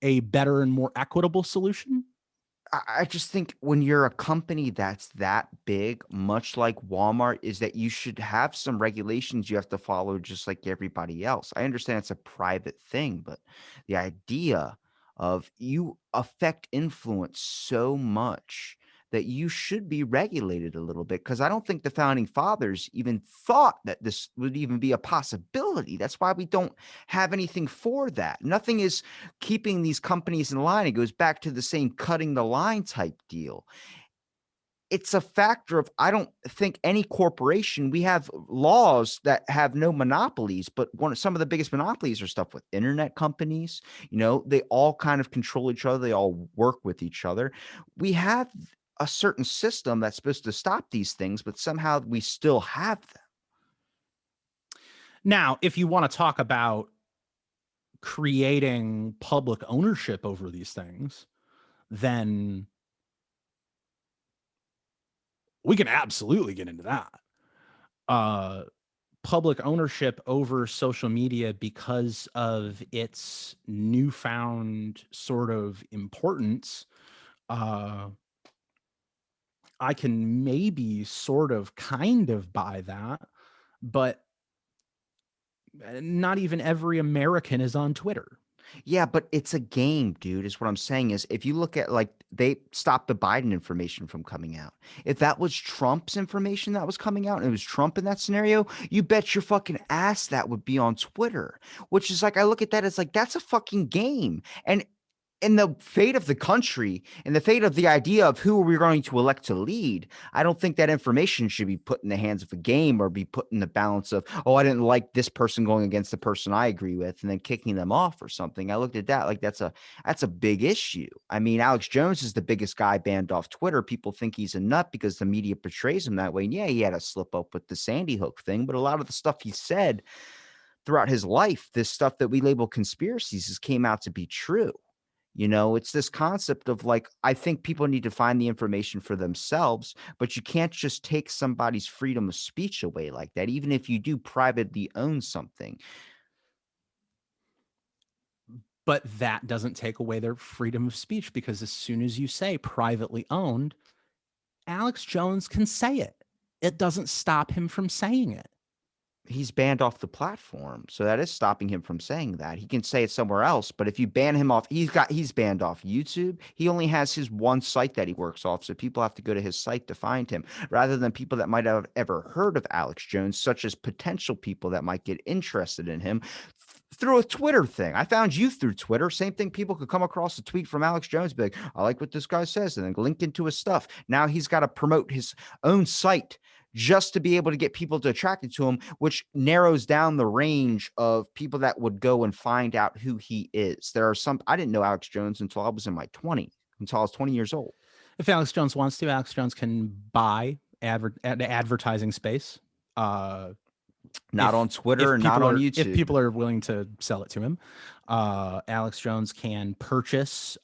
a better and more equitable solution? I just think when you're a company that's that big, much like Walmart, is that you should have some regulations you have to follow just like everybody else. I understand it's a private thing, but the idea of you affect influence so much that you should be regulated a little bit, because I don't think the founding fathers even thought that this would even be a possibility. That's why we don't have anything for that. Nothing is keeping these companies in line. It goes back to the same cutting the line type deal. It's a factor of, I don't think any corporation, we have laws that have no monopolies, but some of the biggest monopolies are stuff with internet companies. They all kind of control each other. They all work with each other. We have a certain system that's supposed to stop these things, but somehow we still have them. Now, if you want to talk about creating public ownership over these things, then we can absolutely get into that. Public ownership over social media, because of its newfound sort of importance, I can maybe sort of kind of buy that, but not even every American is on Twitter. Yeah, but it's a game, dude, is what I'm saying. Is if you look at, like, they stopped the Biden information from coming out. If that was Trump's information that was coming out and it was Trump in that scenario, you bet your fucking ass that would be on Twitter, which is like, I look at that as like, that's a fucking game. And in the fate of the country and the fate of the idea of who we're going to elect to lead, I don't think that information should be put in the hands of a game or be put in the balance of, oh, I didn't like this person going against the person I agree with and then kicking them off or something. I looked at that like that's a big issue. I mean, Alex Jones is the biggest guy banned off Twitter. People think he's a nut because the media portrays him that way. And yeah, he had a slip up with the Sandy Hook thing, but a lot of the stuff he said throughout his life, this stuff that we label conspiracies, has came out to be true. It's this concept of, like, I think people need to find the information for themselves, but you can't just take somebody's freedom of speech away like that, even if you do privately own something. But that doesn't take away their freedom of speech, because as soon as you say privately owned, Alex Jones can say it. It doesn't stop him from saying it. He's banned off the platform, so that is stopping him from saying that. He can say it somewhere else, but if you ban him off, he's banned off YouTube. He only has his one site that he works off, so people have to go to his site to find him, rather than people that might have ever heard of Alex Jones, such as potential people that might get interested in him through a Twitter thing. I found you through Twitter. Same thing. People could come across a tweet from Alex Jones, be like, I like what this guy says, and then link into his stuff. Now he's got to promote his own site just to be able to get people to attracted to him, which narrows down the range of people that would go and find out who he is. There are some, I didn't know Alex Jones until I was in my 20s, until I was 20 years old. If Alex Jones wants to, Alex Jones can buy advertising space. Not on Twitter and not on YouTube. If people are willing to sell it to him, Alex Jones can purchase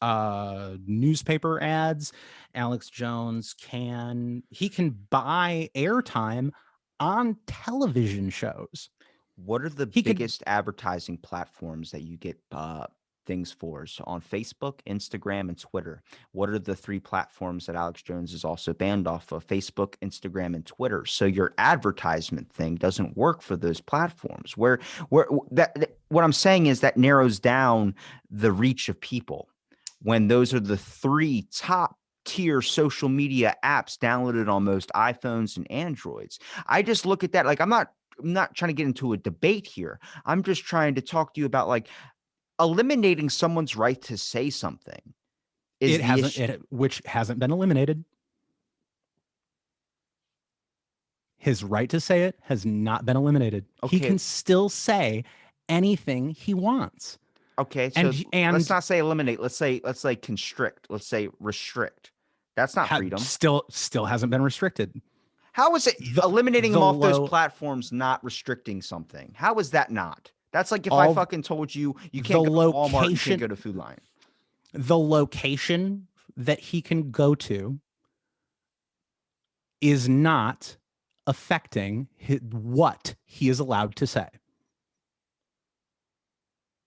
newspaper ads. Alex Jones can buy airtime on television shows. What are the biggest advertising platforms that you get things for? So on Facebook, Instagram, and Twitter. What are the 3 platforms that Alex Jones is also banned off of? Facebook, Instagram, and Twitter. So your advertisement thing doesn't work for those platforms. What I'm saying is that narrows down the reach of people when those are the 3 top tier social media apps downloaded on most iPhones and Androids. I just look at that like I'm not trying to get into a debate here. I'm just trying to talk to you about like eliminating someone's right to say something which hasn't been eliminated. His right to say it has not been eliminated. Okay. He can still say anything he wants. Okay, so and let's not say eliminate. Let's say constrict. Let's say restrict. That's not freedom. Still hasn't been restricted. How is it eliminating them off those platforms not restricting something? How is that not? That's like if I fucking told you can't go to Walmart, you can't go to Food Lion. The location that he can go to is not affecting what he is allowed to say.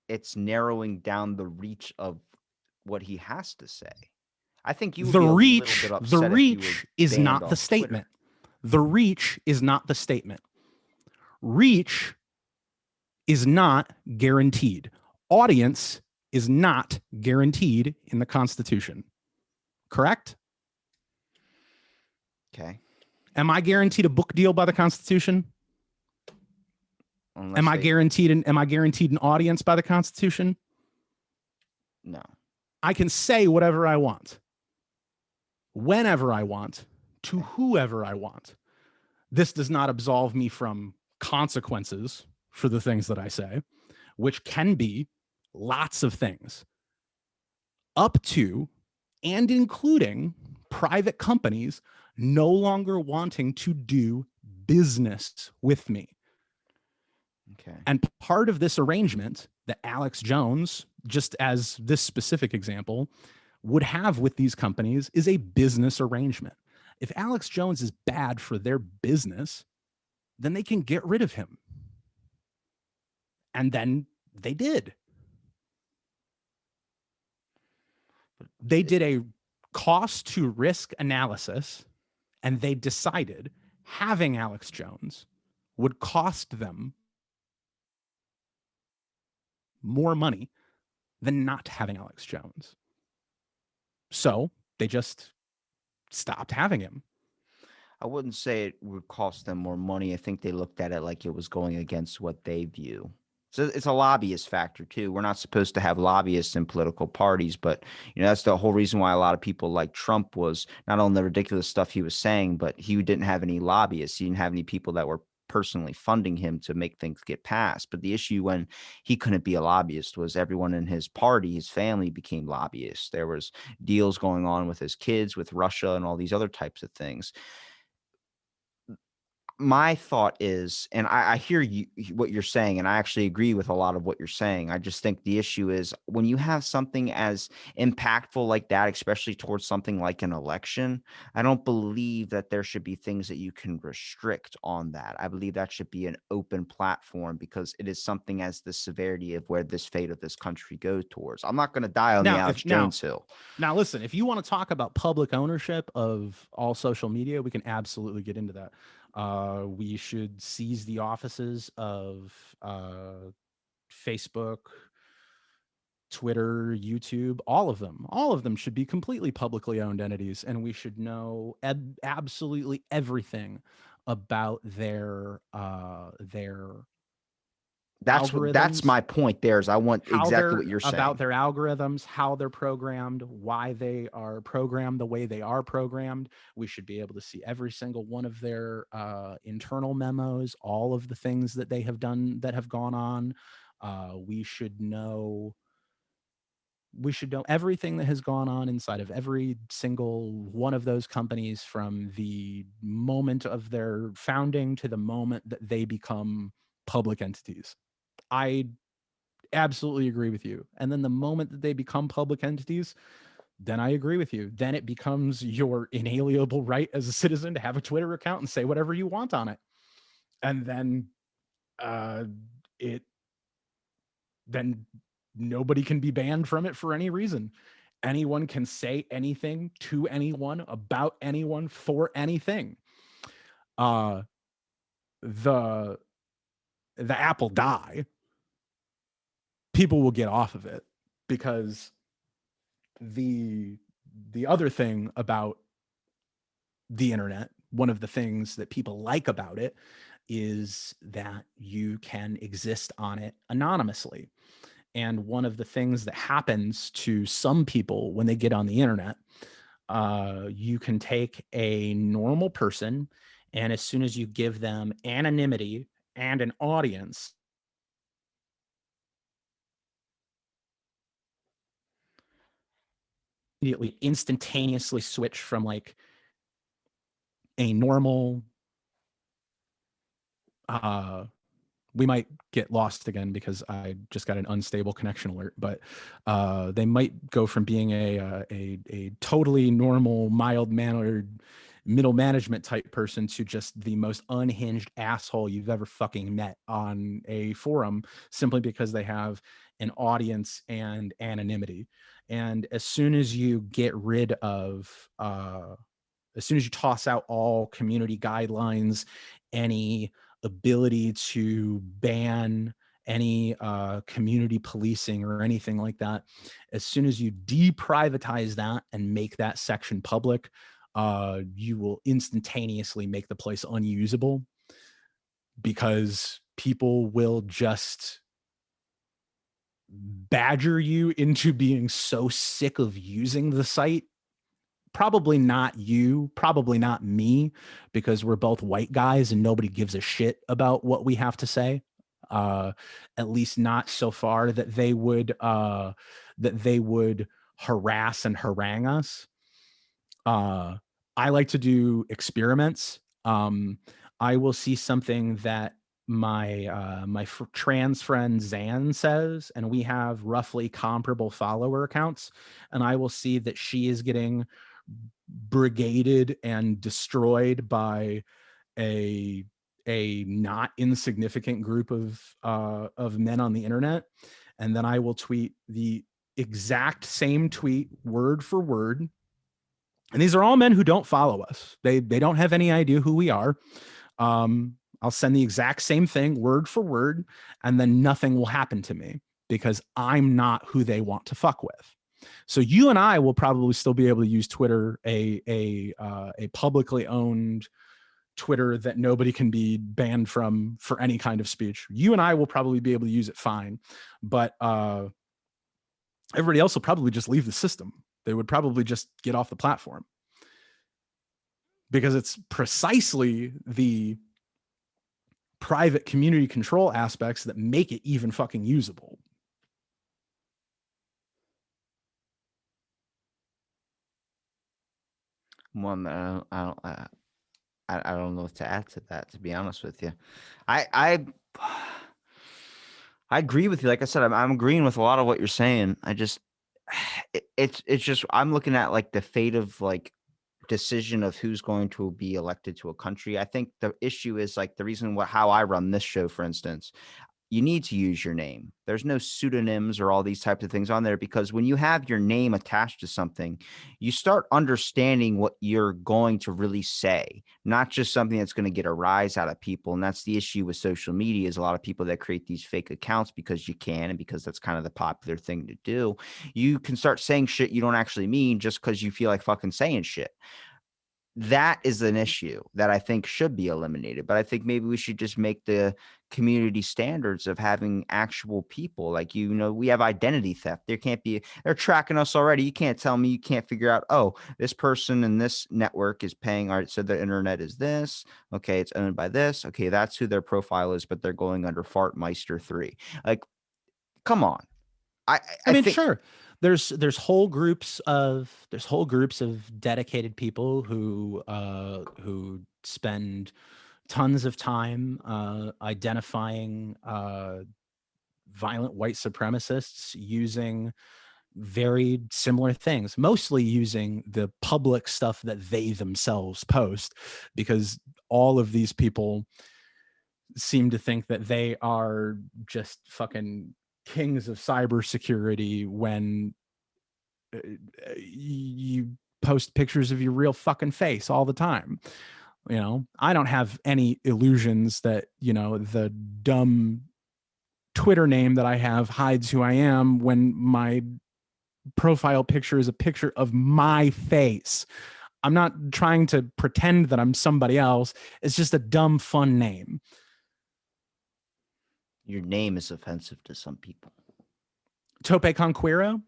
It's narrowing down the reach of what he has to say. I think you would the be a reach little bit the upset reach is not the statement. The reach is not the statement. Reach is not guaranteed. Audience is not guaranteed in the Constitution. Correct? Okay. Am I guaranteed a book deal by the Constitution? Am I guaranteed an audience by the Constitution? No. I can say whatever I want, whenever I want, to whoever I want. This does not absolve me from consequences for the things that I say, which can be lots of things, up to and including private companies no longer wanting to do business with me. Okay. And part of this arrangement that Alex Jones, just as this specific example, would have with these companies is a business arrangement. If Alex Jones is bad for their business, then they can get rid of him. And then they did. They did a cost to risk analysis, and they decided having Alex Jones would cost them more money than not having Alex Jones. So they just stopped having him. I wouldn't say it would cost them more money. I think they looked at it like it was going against what they view. So it's a lobbyist factor too. We're not supposed to have lobbyists in political parties, but that's the whole reason why a lot of people like Trump was not only the ridiculous stuff he was saying, but he didn't have any lobbyists. He didn't have any people that were personally funding him to make things get passed. But the issue when he couldn't be a lobbyist was everyone in his party, his family became lobbyists. There was deals going on with his kids, with Russia and all these other types of things. My thought is, and I hear you, what you're saying, and I actually agree with a lot of what you're saying. I just think the issue is when you have something as impactful like that, especially towards something like an election, I don't believe that there should be things that you can restrict on that. I believe that should be an open platform because it is something as the severity of where this fate of this country goes towards. I'm not going to die on the Alex Jones hill. Now, listen, if you want to talk about public ownership of all social media, we can absolutely get into that. We should seize the offices of Facebook, Twitter, YouTube, all of them. All of them should be completely publicly owned entities, and we should know absolutely everything about their That's my point there is I want exactly what you're saying. About their algorithms, how they're programmed, why they are programmed the way they are programmed. We should be able to see every single one of their internal memos, all of the things that they have done that have gone on. We should know everything that has gone on inside of every single one of those companies from the moment of their founding to the moment that they become public entities. I absolutely agree with you. And then the moment that they become public entities, then I agree with you. Then it becomes your inalienable right as a citizen to have a Twitter account and say whatever you want on it. And then then nobody can be banned from it for any reason. Anyone can say anything to anyone about anyone for anything. The app will die. People will get off of it because the other thing about the internet, one of the things that people like about it is that you can exist on it anonymously. And one of the things that happens to some people when they get on the internet, you can take a normal person, and as soon as you give them anonymity and an audience, immediately instantaneously switch from like a normal we might get lost again because I just got an unstable connection alert, but they might go from being a totally normal, mild-mannered middle management type person to just the most unhinged asshole you've ever fucking met on a forum, simply because they have an audience and anonymity. And as soon as you get rid of as soon as you toss out all community guidelines, any ability to ban any community policing or anything like that, as soon as you deprivatize that and make that section public, you will instantaneously make the place unusable, because people will just badger you into being so sick of using the site. Probably not you, probably not me, because we're both white guys and nobody gives a shit about what we have to say. At least not so far that they would harass and harangue us. I like to do experiments. I will see something that my trans friend Zan says, and we have roughly comparable follower accounts, and I will see that she is getting brigaded and destroyed by a not insignificant group of men on the internet, and then I will tweet the exact same tweet word for word. And these are all men who don't follow us. They don't have any idea who we are. I'll send the exact same thing word for word, and then nothing will happen to me because I'm not who they want to fuck with. So you and I will probably still be able to use Twitter, a publicly owned Twitter that nobody can be banned from for any kind of speech. You and I will probably be able to use it fine, but everybody else will probably just leave the system. They would probably just get off the platform, because it's precisely the private community control aspects that make it even fucking usable. One, I don't know what to add to that, to be honest with you. I agree with you. Like I said, I'm agreeing with a lot of what you're saying. I just it's just I'm looking at like the fate of like decision of who's going to be elected to a country. I think the issue is like the reason how I run this show, for instance. You need to use your name. There's no pseudonyms or all these types of things on there, because when you have your name attached to something, you start understanding what you're going to really say, not just something that's going to get a rise out of people. And that's the issue with social media, is a lot of people that create these fake accounts because you can, and because that's kind of the popular thing to do. You can start saying shit you don't actually mean just because you feel like fucking saying shit. that is an issue that I think should be eliminated. But I think maybe we should just make the community standards of having actual people. Like, we have identity theft. They're tracking us already. You can't tell me you can't figure out, oh, this person in this network is paying. All right, so the internet is this. Okay, it's owned by this. Okay, that's who their profile is, but they're going under Fartmeister 3. Like, come on. I I mean, think sure. There's whole groups of dedicated people who spend tons of time identifying violent white supremacists using very similar things, mostly using the public stuff that they themselves post, because all of these people seem to think that they are just fucking kings of cybersecurity when you post pictures of your real fucking face all the time. I don't have any illusions that, the dumb Twitter name that I have hides who I am when my profile picture is a picture of my face. I'm not trying to pretend that I'm somebody else. It's just a dumb, fun name. your name is offensive to some people. Tope Conquero.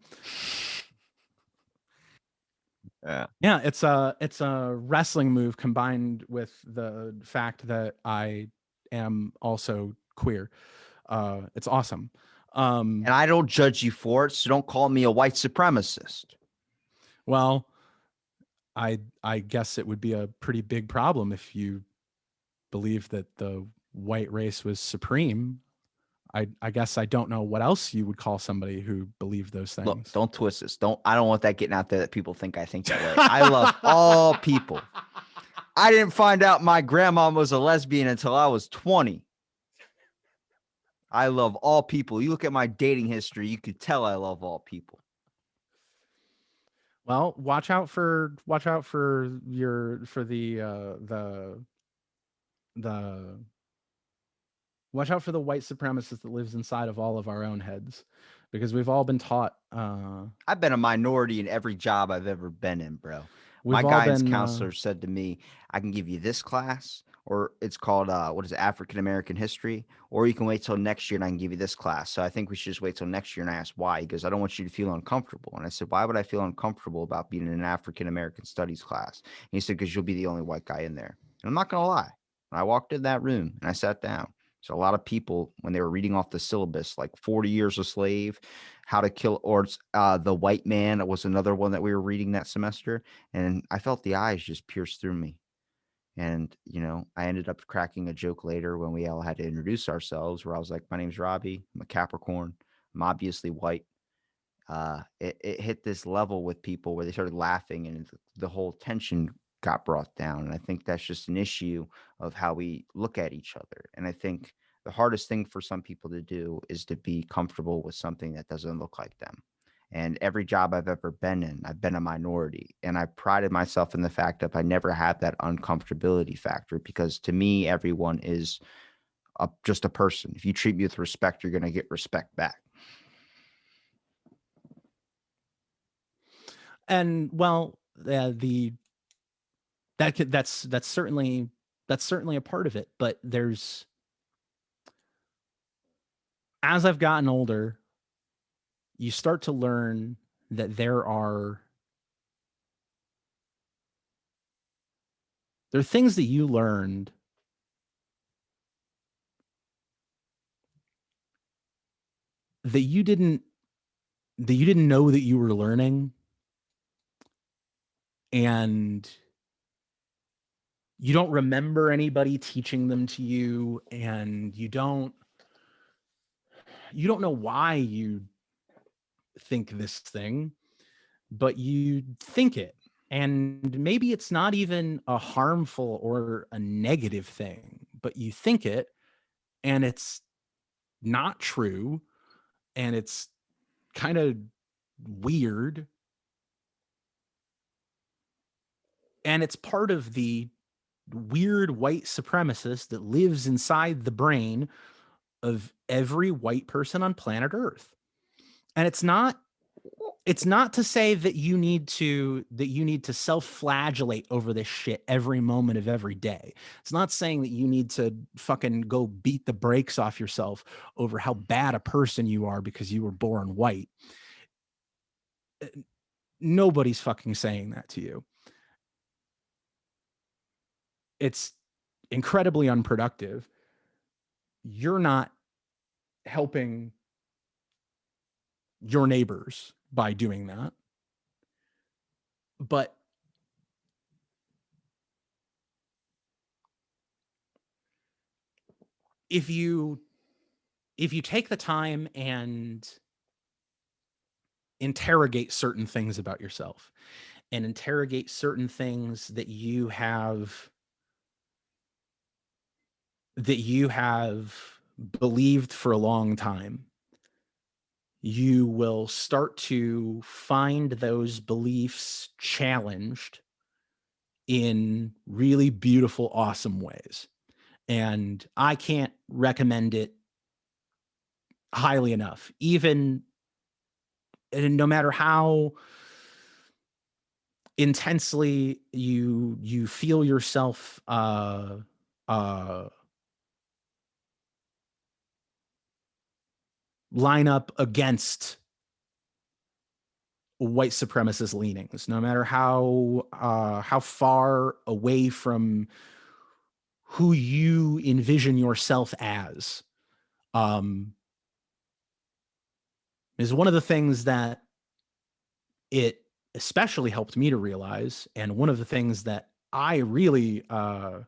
Yeah, it's a wrestling move combined with the fact that I am also queer. It's awesome. And I don't judge you for it, so don't call me a white supremacist. Well, I guess it would be a pretty big problem if you believe that the white race was supreme. I guess I don't know what else you would call somebody who believed those things. Look, don't twist this. I don't want that getting out there that people think I think that way. I love all people. I didn't find out my grandma was a lesbian until I was 20. I love all people. You look at my dating history, you could tell I love all people. Well, watch out for watch out for the white supremacist that lives inside of all of our own heads, because we've all been taught. I've been a minority in every job I've ever been in, bro. My guidance counselor said to me, I can give you this class, or it's called, African American history, or you can wait till next year and I can give you this class. So I think we should just wait till next year. And I asked why. He goes, I don't want you to feel uncomfortable. And I said, why would I feel uncomfortable about being in an African American studies class? And he said, because you'll be the only white guy in there. And I'm not going to lie. When I walked in that room and I sat down, so a lot of people, when they were reading off the syllabus, like 40 Years a Slave, How to Kill, or The White Man was another one that we were reading that semester. And I felt the eyes just pierce through me. And, I ended up cracking a joke later when we all had to introduce ourselves, where I was like, my name's Robbie. I'm a Capricorn. I'm obviously white. It hit this level with people where they started laughing and the whole tension got brought down. And I think that's just an issue of how we look at each other. And I think the hardest thing for some people to do is to be comfortable with something that doesn't look like them. And every job I've ever been in, I've been a minority. And I prided myself in the fact that I never had that uncomfortability factor, because to me, everyone is just a person. If you treat me with respect, you're going to get respect back. And well, that's certainly a part of it. But as I've gotten older, you start to learn that there are things that you learned that you didn't know that you were learning, and you don't remember anybody teaching them to you, and you don't know why you think this thing, but you think it. And maybe it's not even a harmful or a negative thing, but you think it, and it's not true, and it's kind of weird, and it's part of the weird white supremacist that lives inside the brain of every white person on planet Earth. And it's not It's not to say that you need to self-flagellate over this shit every moment of every day. It's not saying that you need to fucking go beat the brakes off yourself over how bad a person you are because you were born white. Nobody's fucking saying that to you. It's incredibly unproductive. You're not helping your neighbors by doing that. But if you take the time and interrogate certain things about yourself and interrogate certain things that you have believed for a long time, you will start to find those beliefs challenged in really beautiful, awesome ways. And I can't recommend it highly enough. Even and no matter how intensely you feel yourself uh line up against white supremacist leanings, no matter how far away from who you envision yourself as, is one of the things that it especially helped me to realize, and one of the things that I really uh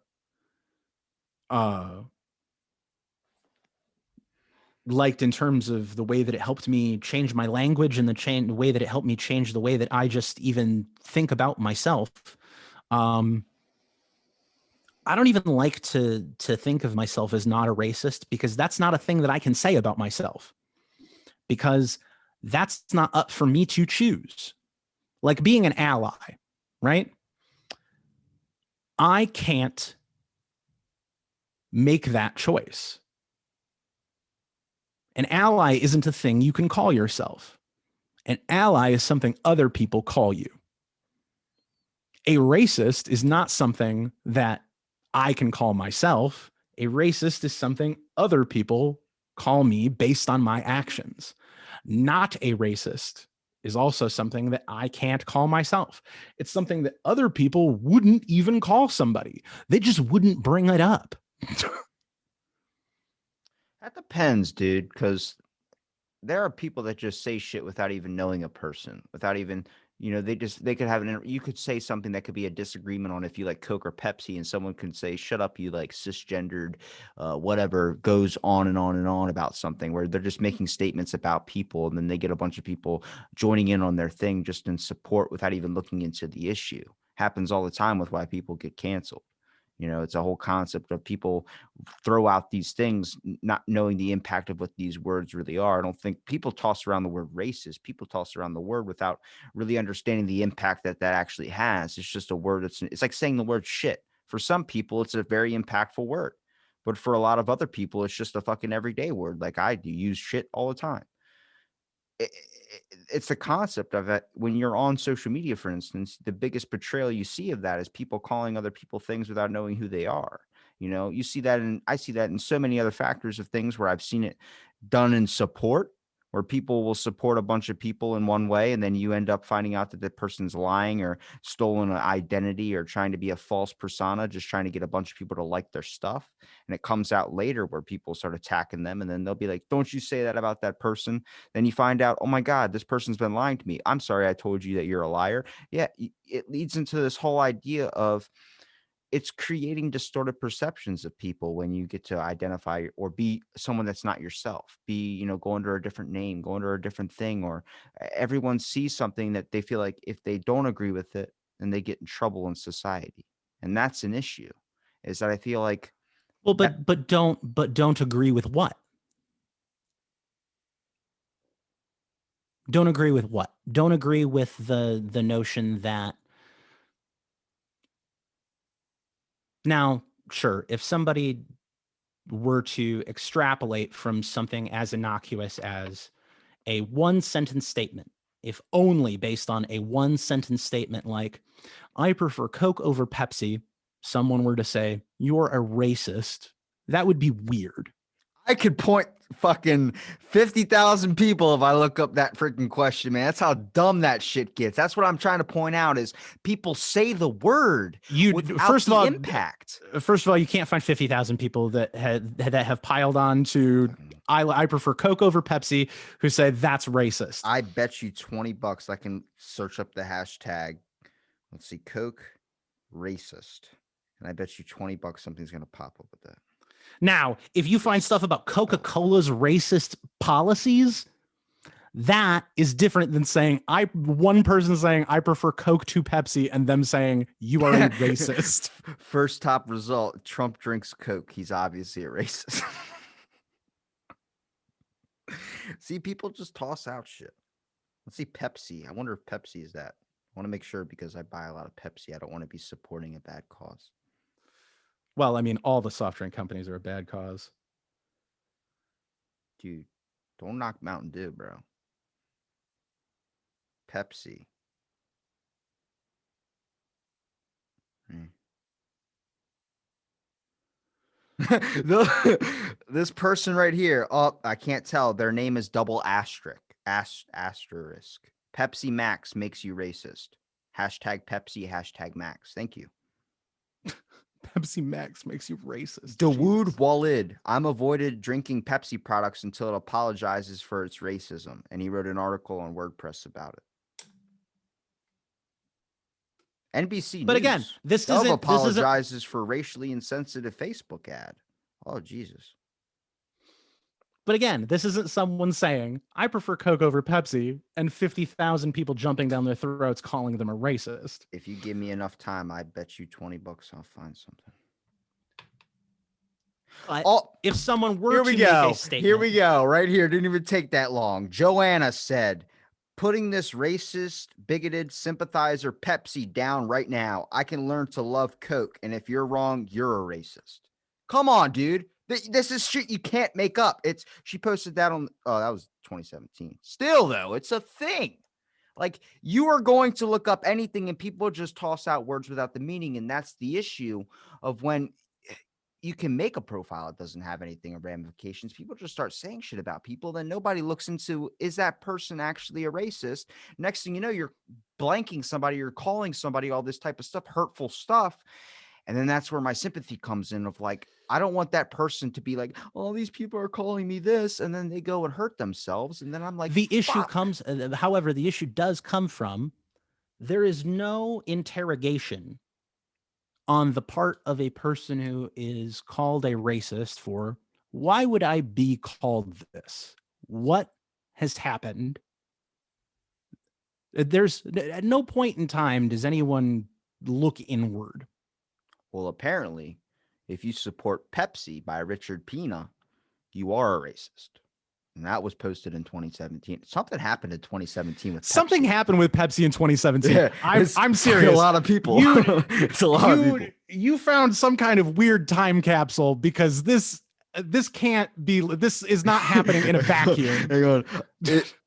liked in terms of the way that it helped me change my language and the way that it helped me change the way that I just even think about myself. Um, I don't even like to think of myself as not a racist, because that's not a thing that I can say about myself, because that's not up for me to choose. Like being an ally, right? I can't make that choice. An ally isn't a thing you can call yourself. An ally is something other people call you. A racist is not something that I can call myself. A racist is something other people call me based on my actions. Not a racist is also something that I can't call myself. It's something that other people wouldn't even call somebody. They just wouldn't bring it up. That depends, dude, because there are people that just say shit without even knowing a person, without even, they could have you could say something that could be a disagreement on if you like Coke or Pepsi, and someone can say, shut up, you like cisgendered, whatever, goes on and on and on about something where they're just making statements about people. And then they get a bunch of people joining in on their thing just in support without even looking into the issue. Happens all the time with why people get canceled. It's a whole concept of people throw out these things not knowing the impact of what these words really are. I don't think people toss around the word racist. People toss around the word without really understanding the impact that that actually has. It's just a word. It's like saying the word shit. For some people, it's a very impactful word, but for a lot of other people, it's just a fucking everyday word. Like I do use shit all the time. It's the concept of it. When you're on social media, for instance, the biggest betrayal you see of that is people calling other people things without knowing who they are. You see that, and I see that in so many other factors of things where I've seen it done in support, where people will support a bunch of people in one way, and then you end up finding out that the person's lying or stolen an identity or trying to be a false persona, just trying to get a bunch of people to like their stuff. And it comes out later where people start attacking them, and then they'll be like, don't you say that about that person. Then you find out, oh my God, this person's been lying to me. I'm sorry I told you that you're a liar. Yeah, it leads into this whole idea of it's creating distorted perceptions of people when you get to identify or be someone that's not yourself. Go under a different name, go under a different thing, or everyone sees something that they feel like if they don't agree with it, then they get in trouble in society. And that's an issue, is that I feel like Well, that but don't agree with what? Don't agree with what? Don't agree with the notion that, now, sure, if somebody were to extrapolate from something as innocuous as a one sentence statement, if only based on a one sentence statement like, I prefer Coke over Pepsi, someone were to say, you're a racist, that would be weird. I could point fucking 50,000 people if I look up that freaking question, man. That's how dumb that shit gets. That's what I'm trying to point out is people say the word without first of the all, impact. First of all, you can't find 50,000 people that have piled on to I prefer Coke over Pepsi who say that's racist. I bet you $20 I can search up the hashtag. Let's see, Coke racist. And I bet you $20 something's going to pop up with that. Now, if you find stuff about Coca-Cola's racist policies, that is different than saying one person saying I prefer Coke to Pepsi and them saying you are a racist. First top result, Trump drinks Coke. He's obviously a racist. See, people just toss out shit. Let's see, Pepsi. I wonder if Pepsi is that. I want to make sure because I buy a lot of Pepsi. I don't want to be supporting a bad cause. Well, I mean, all the soft drink companies are a bad cause. Dude, don't knock Mountain Dew, bro. Pepsi. This person right here. Oh, I can't tell. Their name is double asterisk. Asterisk. Pepsi Max makes you racist. Hashtag Pepsi, hashtag Max. Thank you. Pepsi Max makes you racist. Dawood Walid. I'm avoided drinking Pepsi products until it apologizes for its racism. And he wrote an article on WordPress about it. NBC But News. again, this Dove isn't apologizes for racially insensitive Facebook ad. Oh, Jesus. But again, this isn't someone saying, I prefer Coke over Pepsi, and 50,000 people jumping down their throats calling them a racist. If you give me enough time, I bet you $20 I'll find something. But if someone were to make a statement. Here we go. Right here. Didn't even take that long. Joanna said, putting this racist, bigoted sympathizer Pepsi down right now. I can learn to love Coke. And if you're wrong, you're a racist. Come on, dude. This is shit you can't make up. She posted that on, that was 2017. Still, though, it's a thing. Like, you are going to look up anything and people just toss out words without the meaning. And that's the issue of when you can make a profile that doesn't have anything of ramifications. People just start saying shit about people. Then nobody looks into, is that person actually a racist? Next thing you know, you're blanking somebody, you're calling somebody all this type of stuff, hurtful stuff. And then that's where my sympathy comes in of like, I don't want that person to be like, oh, these people are calling me this. And then they go and hurt themselves. And then I'm like, the issue comes, however, the issue does come from, there is no interrogation on the part of a person who is called a racist for, why would I be called this? What has happened? There's at no point in time does anyone look inward. Well, apparently, if you support Pepsi by Richard Pina, you are a racist. And that was posted in 2017. Something happened in 2017 with Pepsi. Something happened with Pepsi in 2017. Yeah, I'm serious. A lot of people. It's a lot of people. You found some kind of weird time capsule because this can't be. This is not happening in a vacuum. Hang on.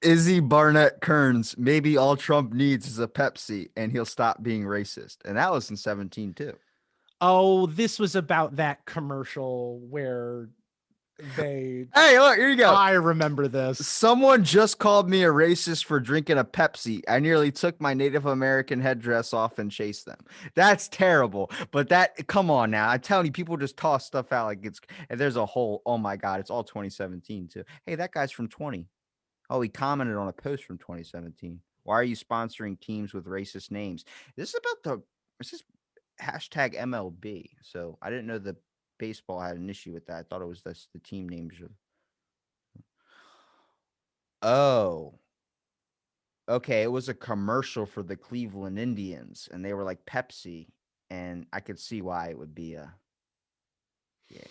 Izzy Barnett Kearns. Maybe all Trump needs is a Pepsi, and he'll stop being racist. And that was in 17 too. Oh, this was about that commercial where they. Hey, look, here you go. I remember this. Someone just called me a racist for drinking a Pepsi. I nearly took my Native American headdress off and chased them. That's terrible. But come on now. I'm telling you, people just toss stuff out like and there's a whole, oh my God, it's all 2017 too. Hey, that guy's from 20. Oh, he commented on a post from 2017. Why are you sponsoring teams with racist names? This is hashtag MLB. So I didn't know the baseball had an issue with that. I thought it was the team names. Oh, okay. It was a commercial for the Cleveland Indians, and they were like Pepsi, and I could see why it would be yeah.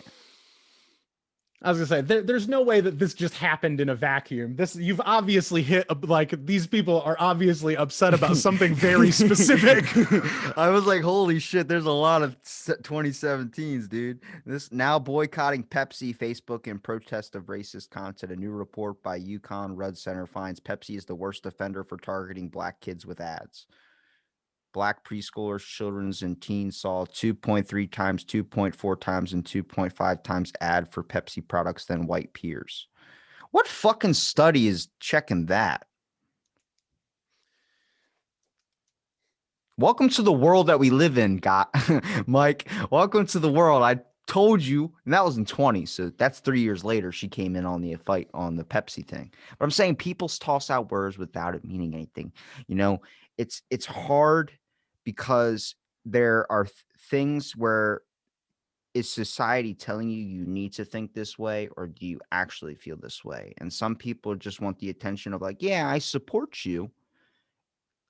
I was gonna say there's no way that this just happened in a vacuum. You've obviously hit like these people are obviously upset about something very specific. I was like, holy shit, there's a lot of 2017s, dude. This now boycotting Pepsi, Facebook in protest of racist content. A new report by Yukon Red Center finds Pepsi is the worst offender for targeting black kids with ads. Black preschoolers, children's, and teens saw 2.3 times, 2.4 times, and 2.5 times ad for Pepsi products than white peers. What fucking study is checking that? Welcome to the world that we live in, Mike. Welcome to the world. I told you, and that was in 20, so that's 3 years later. She came in on the fight on the Pepsi thing. But I'm saying people toss out words without it meaning anything. You know, it's hard because there are things where is society telling you you need to think this way, or do you actually feel this way? And some people just want the attention of like, yeah, I support you,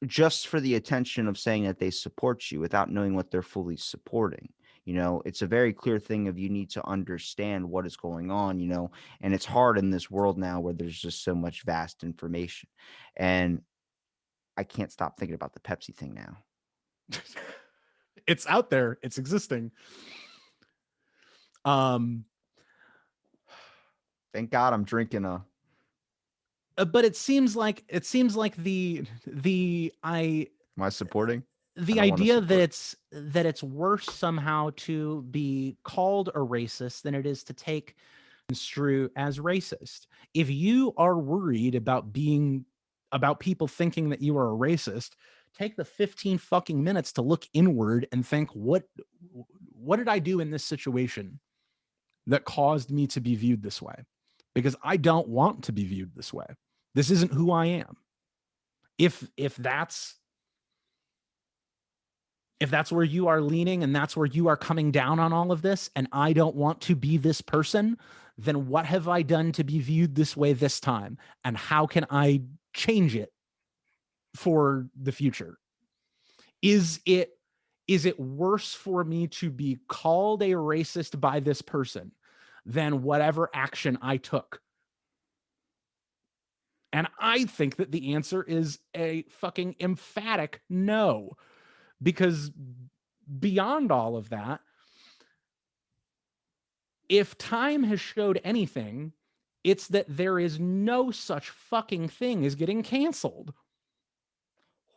just for the attention of saying that they support you without knowing what they're fully supporting. You know, it's a very clear thing of you need to understand what is going on, you know, and it's hard in this world now where there's just so much vast information. And I can't stop thinking about the Pepsi thing now. It's out there, it's existing. Thank God I'm drinking but it seems like the am I supporting? the idea that it's worse somehow to be called a racist than it is to take construe as racist. If you are worried about people thinking that you are a racist, take the 15 fucking minutes to look inward and think, what did I do in this situation that caused me to be viewed this way? Because I don't want to be viewed this way. This isn't who I am. If that's where you are leaning and that's where you are coming down on all of this, and I don't want to be this person, then what have I done to be viewed this way this time? And how can I change it for the future? Is it worse for me to be called a racist by this person than whatever action I took? And I think that the answer is a fucking emphatic no. Because beyond all of that, if time has showed anything, it's that there is no such fucking thing as getting canceled.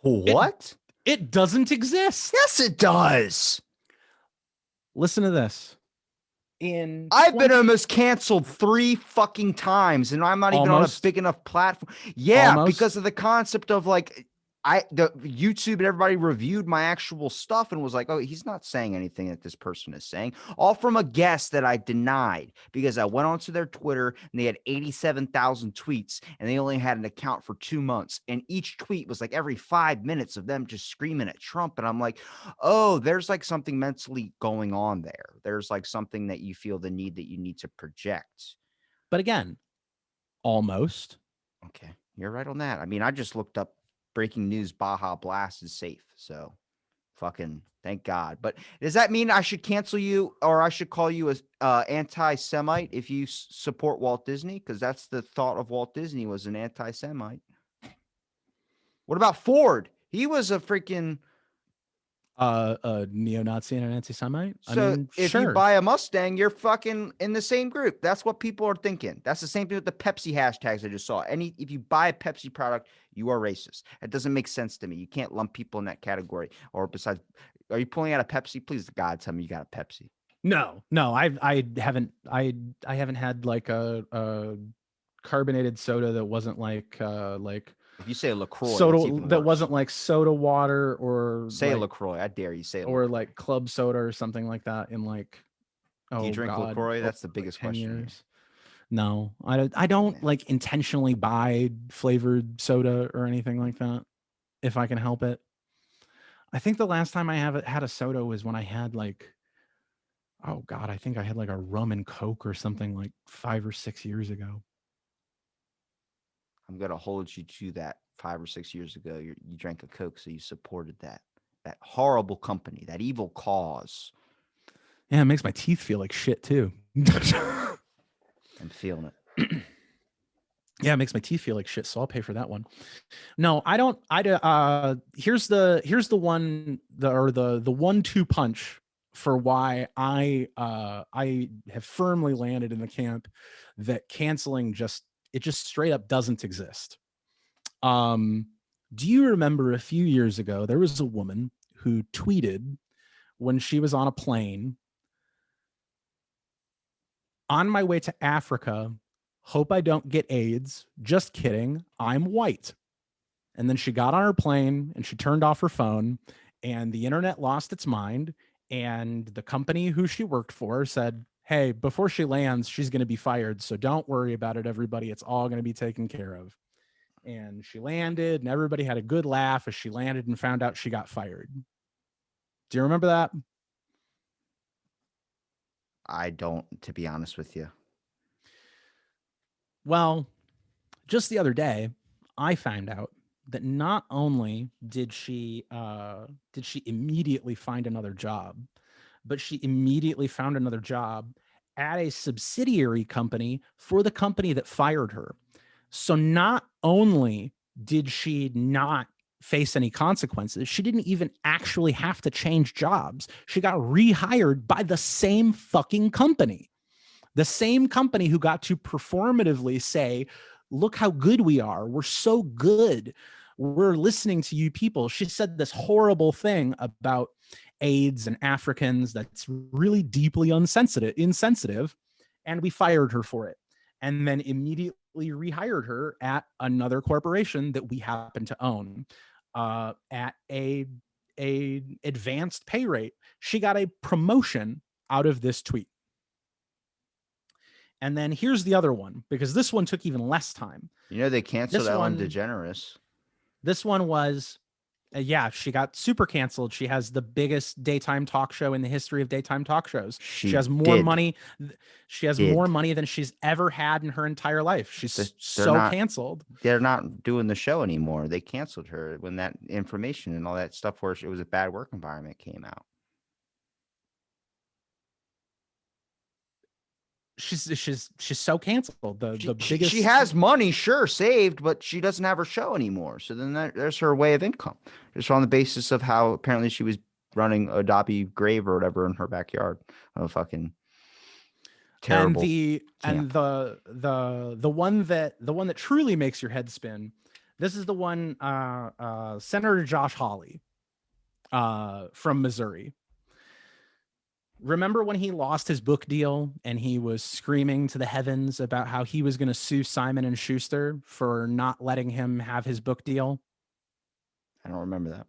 What? It doesn't exist. Yes, it does. Listen to this. I've been almost canceled 3 fucking times, and I'm not even on a big enough platform. Yeah, because of the concept of like, the YouTube and everybody reviewed my actual stuff and was like, oh, he's not saying anything that this person is saying. All from a guest that I denied because I went onto their Twitter and they had 87,000 tweets and they only had an account for 2 months. And each tweet was like every 5 minutes of them just screaming at Trump. And I'm like, oh, there's like something mentally going on there. There's like something that you feel the need that you need to project. But again, almost. Okay, you're right on that. I mean, I just looked up breaking news, Baja Blast is safe. So fucking thank God. But does that mean I should cancel you or I should call you a anti-Semite if you support Walt Disney? Because that's the thought of Walt Disney was an anti-Semite. What about Ford? He was a freaking a neo-Nazi and an anti-Semite. So I mean, if sure. you buy a Mustang, you're fucking in the same group. That's what people are thinking. That's the same thing with the Pepsi hashtags I just saw. If you buy a Pepsi product, you are racist. It doesn't make sense to me. You can't lump people in that category. Or besides, are you pulling out a Pepsi? Please, God, tell me you got a Pepsi. No, I haven't had like a carbonated soda that wasn't like if you say LaCroix, soda that wasn't like soda water or say LaCroix. I dare you say or LaCroix. like club soda or something like that in like do you drink LaCroix? That's the biggest question here. No, I don't like intentionally buy flavored soda or anything like that if I can help it. I think the last time I had a soda was when I had like, oh God, I think I had like a rum and Coke or something like 5 or 6 years ago. I'm going to hold you to that 5 or 6 years ago. You drank a Coke, so you supported that horrible company, that evil cause. Yeah, it makes my teeth feel like shit too. I'm feeling it. Yeah, it makes my teeth feel like shit, so I'll pay for that one. No, I don't. Here's the one, the 1-2 punch for why I have firmly landed in the camp that canceling just straight up doesn't exist. Do you remember a few years ago there was a woman who tweeted when she was on a plane, "On my way to Africa, hope I don't get AIDS. Just kidding. I'm white." And then she got on her plane and she turned off her phone, and the internet lost its mind. And the company who she worked for said, "Hey, before she lands, she's going to be fired. So don't worry about it, everybody. It's all going to be taken care of." And she landed, and everybody had a good laugh as she landed and found out she got fired. Do you remember that? I don't, to be honest with you. Well, just the other day, I found out that not only did she immediately find another job, but she immediately found another job at a subsidiary company for the company that fired her. So not only did she not face any consequences, she didn't even actually have to change jobs. She got rehired by the same fucking company. The same company who got to performatively say, "Look how good we are. We're so good. We're listening to you people." She said this horrible thing about AIDS and Africans that's really deeply insensitive, and we fired her for it. And then immediately rehired her at another corporation that we happen to own, at a advanced pay rate. She got a promotion out of this tweet. And then here's the other one, because this one took even less time. You know, they canceled This Ellen one- DeGeneres. This one was, yeah, she got super canceled. She has the biggest daytime talk show in the history of daytime talk shows. She has more did. money. She has Did. more money than she's ever had in her entire life. She's They're so not- canceled. They're not doing the show anymore. They canceled her when that information and all that stuff where it was a bad work environment came out. She's so canceled. The biggest. She has money, sure, saved, but she doesn't have her show anymore. So then there's her way of income. Just on the basis of how apparently she was running a Dobby grave or whatever in her backyard. Oh, fucking terrible. And the one that truly makes your head spin. This is the one, Senator Josh Hawley, from Missouri. Remember when he lost his book deal and he was screaming to the heavens about how he was going to sue Simon and Schuster for not letting him have his book deal? I don't remember that.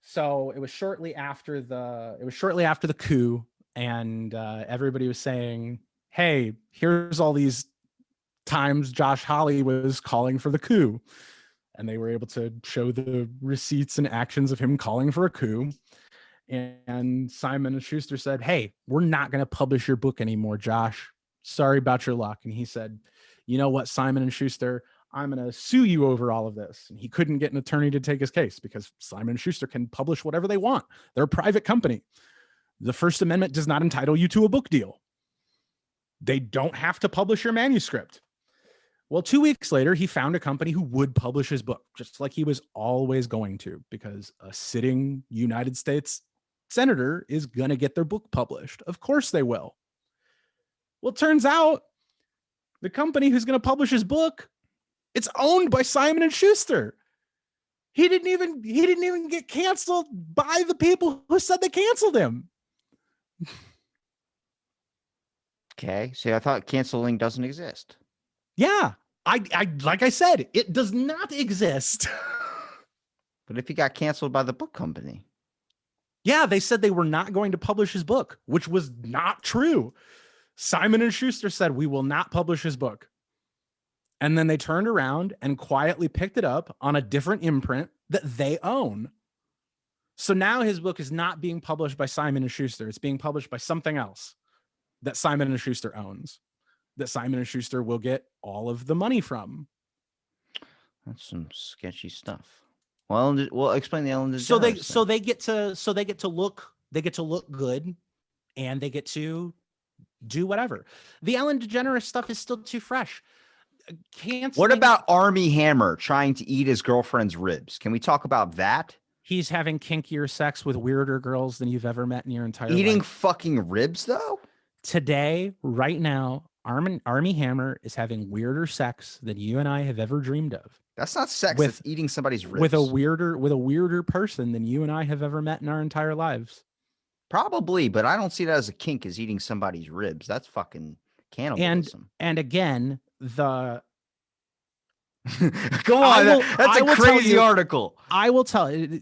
So it was shortly after the coup, and everybody was saying, "Hey, here's all these times Josh Hawley was calling for the coup," and they were able to show the receipts and actions of him calling for a coup. And Simon and Schuster said, "Hey, we're not going to publish your book anymore, Josh. Sorry about your luck." And he said, "You know what, Simon and Schuster, I'm going to sue you over all of this." And he couldn't get an attorney to take his case because Simon and Schuster can publish whatever they want. They're a private company. The First Amendment does not entitle you to a book deal. They don't have to publish your manuscript. Well, 2 weeks later, he found a company who would publish his book, just like he was always going to, because a sitting United States senator is going to get their book published. Of course they will. Well, it turns out the company who's going to publish his book, it's owned by Simon and Schuster. He didn't even get canceled by the people who said they canceled him. Okay, so I thought canceling doesn't exist. Yeah, I like I said, it does not exist. But if he got canceled by the book company, yeah, they said they were not going to publish his book, which was not true. Simon and Schuster said, "We will not publish his book." And then they turned around and quietly picked it up on a different imprint that they own. So now his book is not being published by Simon and Schuster. It's being published by something else that Simon and Schuster owns, that Simon and Schuster will get all of the money from. that's some sketchy stuff. Well, explain the Ellen DeGeneres. So they get to look good, and they get to do whatever. The Ellen DeGeneres stuff is still too fresh. Canceling. What about Army Hammer trying to eat his girlfriend's ribs? Can we talk about that? He's having kinkier sex with weirder girls than you've ever met in your entire life. Eating fucking ribs, though? Today, right now, Army Hammer is having weirder sex than you and I have ever dreamed of. That's not sex. It's eating somebody's ribs. With a weirder person than you and I have ever met in our entire lives. Probably, but I don't see that as a kink, as eating somebody's ribs. That's fucking cannibalism. And again, the Come on, that's a crazy article. I will tell you.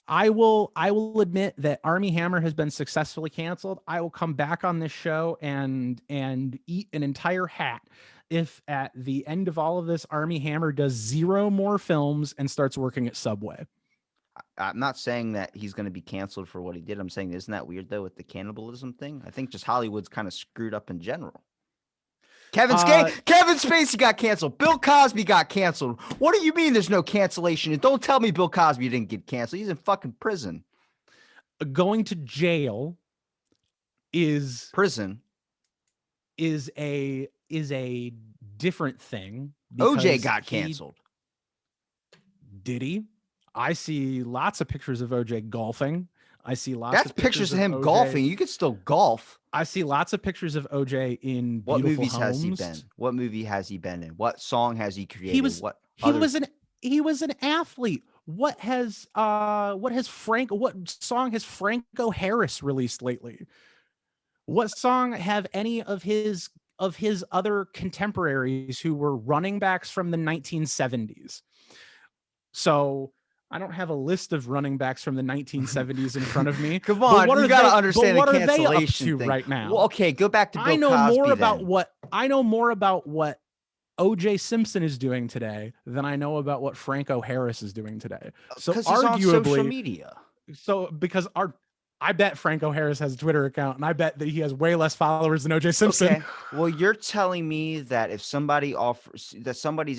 I will admit that Army Hammer has been successfully canceled. I will come back on this show and eat an entire hat if at the end of all of this, Army Hammer does 0 more films and starts working at Subway. I'm not saying that he's going to be canceled for what he did. I'm saying, isn't that weird though with the cannibalism thing? I think just Hollywood's kind of screwed up in general. Kevin Spacey got canceled. Bill Cosby got canceled. What do you mean there's no cancellation? And don't tell me Bill Cosby didn't get canceled. He's in fucking prison. Going to jail is a different thing. OJ got canceled. Did he? I see lots of pictures of OJ golfing. I see lots of pictures of him golfing. You could still golf. I see lots of pictures of OJ in beautiful What movies homes. has he been? What movie has he been in? What song has he created? He was an athlete. What song has Franco Harris released lately? What song have any of his other contemporaries who were running backs from the 1970s? So I don't have a list of running backs from the 1970s in front of me. Come on, you got to understand the cancellation thing right now. Well, okay, go back to Bill Cosby. I know more about what O.J. Simpson is doing today than I know about what Franco Harris is doing today. So arguably, he's on social media. So because I bet Franco Harris has a Twitter account, and I bet that he has way less followers than O.J. Simpson. Okay. Well, you're telling me that if somebody's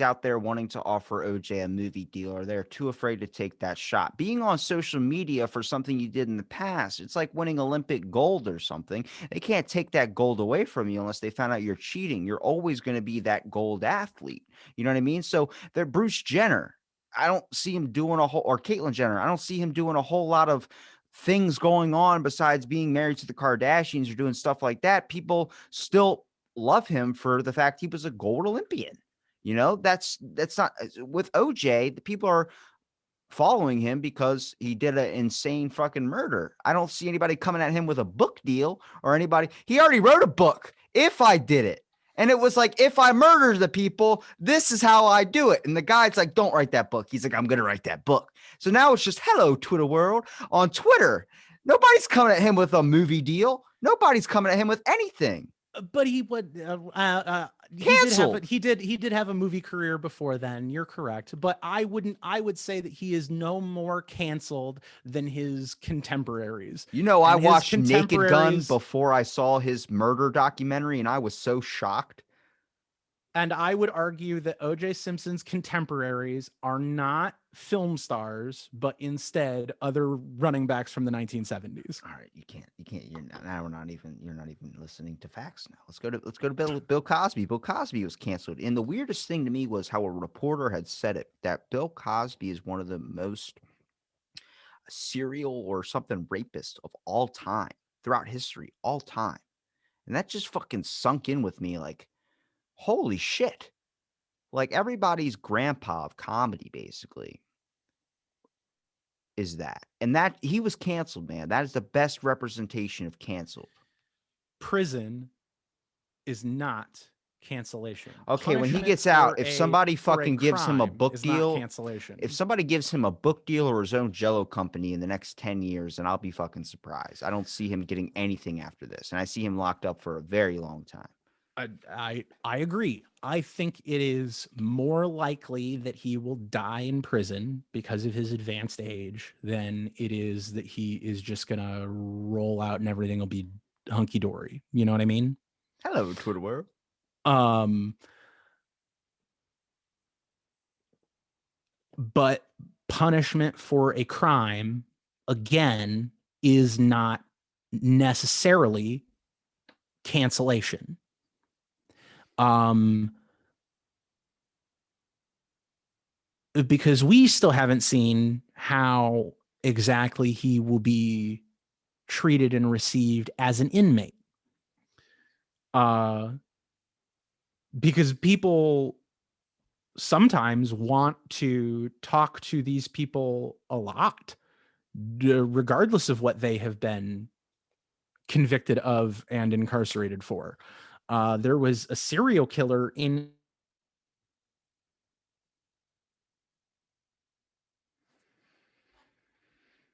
out there wanting to offer OJ a movie deal, or they're too afraid to take that shot. Being on social media for something you did in the past, it's like winning Olympic gold or something. They can't take that gold away from you unless they found out you're cheating. You're always going to be that gold athlete. You know what I mean? So they're Bruce Jenner. I don't see him doing or Caitlyn Jenner. I don't see him doing a whole lot of things going on besides being married to the Kardashians or doing stuff like that. People still love him for the fact he was a gold Olympian. You know, that's not with OJ. The people are following him because he did an insane fucking murder. I don't see anybody coming at him with a book deal or anybody. He already wrote a book. If I did it. And it was like, if I murder the people, this is how I do it. And the guy's like, don't write that book. He's like, I'm going to write that book. So now it's just, hello, Twitter world. On Twitter, nobody's coming at him with a movie deal. Nobody's coming at him with anything. But he would canceled. He did have a movie career before then. You're correct. But I would say that he is no more canceled than his contemporaries. You know, I watched Naked Gun before I saw his murder documentary, and I was so shocked. And I would argue that O.J. Simpson's contemporaries are not film stars, but instead other running backs from the 1970s. All right, you can't. You're not even listening to facts now. Let's go to Bill Cosby. Bill Cosby was canceled, and the weirdest thing to me was how a reporter had said it, that Bill Cosby is one of the most serial or something rapist of all time throughout history, all time, and that just fucking sunk in with me, like. Holy shit. Like everybody's grandpa of comedy basically is that. And that he was canceled, man. That is the best representation of canceled. Prison is not cancellation. Okay, when he gets out, if somebody fucking gives him a book deal, cancellation. If somebody gives him a book deal or his own Jello company in the next 10 years, then I'll be fucking surprised. I don't see him getting anything after this. And I see him locked up for a very long time. I agree. I think it is more likely that he will die in prison because of his advanced age than it is that he is just going to roll out and everything will be hunky dory. You know what I mean? Hello, Twitter world. But punishment for a crime, again, is not necessarily cancellation. Because we still haven't seen how exactly he will be treated and received as an inmate. Because people sometimes want to talk to these people a lot, regardless of what they have been convicted of and incarcerated for. There was a serial killer in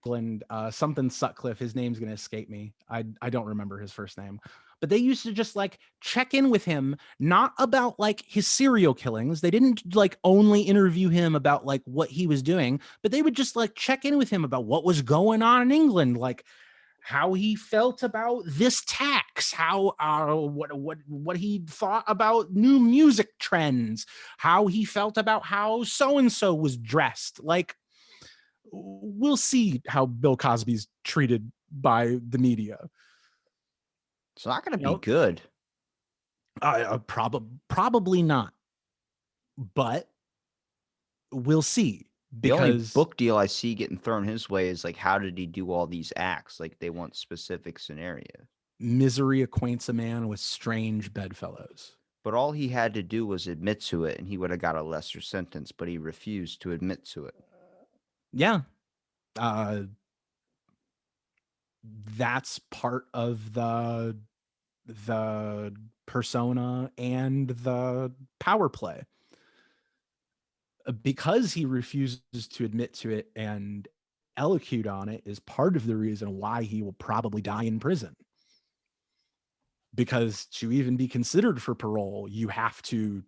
England, something Sutcliffe. His name's going to escape me. I don't remember his first name. But they used to just like check in with him, not about like his serial killings. They didn't like only interview him about like what he was doing, but they would just like check in with him about what was going on in England, like how he felt about this tax, how what he thought about new music trends, how he felt about how so and so was dressed. Like, we'll see how Bill Cosby's treated by the media. It's not going to be good. Probably not, but we'll see. The only Because book deal I see getting thrown his way is like, how did he do all these acts? Like, they want specific scenarios. Misery acquaints a man with strange bedfellows. But all he had to do was admit to it, and he would have got a lesser sentence. But he refused to admit to it. Yeah, that's part of the persona and the power play. Because he refuses to admit to it and elocute on it is part of the reason why he will probably die in prison. Because to even be considered for parole, you have to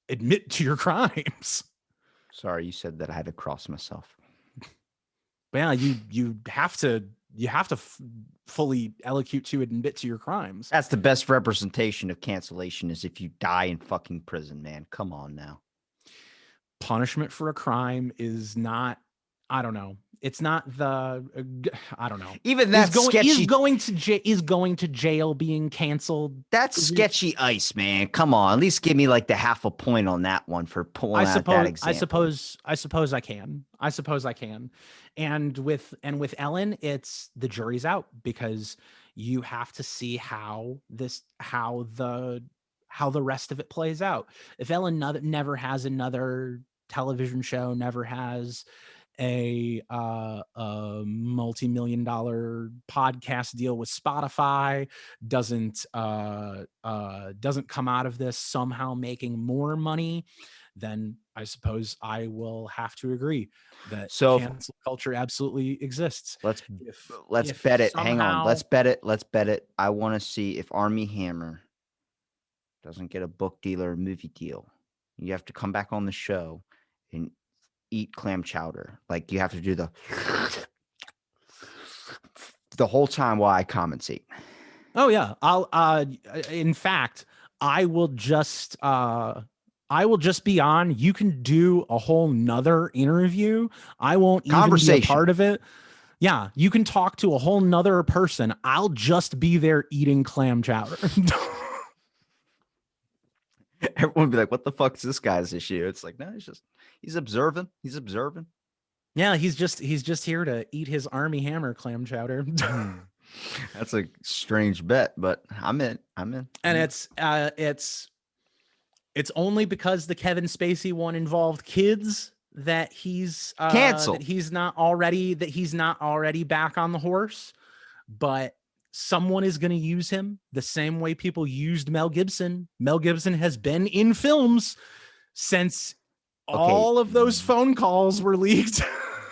admit to your crimes. Sorry, you said that I had to cross myself. Yeah, you have to fully elocute to admit to your crimes. That's the best representation of cancellation, is if you die in fucking prison, man. Come on now. Punishment for a crime is not, I don't know. It's not the, I don't know. Even that sketchy. Is going to jail being canceled. That's sketchy ice, man. Come on. At least give me like the half a point on that one for pulling out that example. I suppose I can. And with Ellen, it's the jury's out, because you have to see how the rest of it plays out. If Ellen never has another television show, never has a multi-million-dollar podcast deal with Spotify, doesn't come out of this somehow making more money, then I suppose I will have to agree that cancel culture absolutely exists. Let's bet it. Hang on. Let's bet it. I want to see if Armie Hammer doesn't get a book deal or a movie deal. You have to come back on the show and eat clam chowder. Like, you have to do the whole time while I commentate. Oh yeah. I'll in fact, I will just be on. You can do a whole nother interview. I won't even be a part of it. Yeah, you can talk to a whole nother person. I'll just be there eating clam chowder. Everyone would be like, what the fuck's this guy's issue? It's like, no, he's observing. Yeah, he's just here to eat his Armie Hammer clam chowder. That's a strange bet, but I'm in. And it's only because the Kevin Spacey one involved kids that he's canceled. That he's not already back on the horse. But someone is going to use him the same way people used Mel Gibson. Mel Gibson has been in films since all of those phone calls were leaked.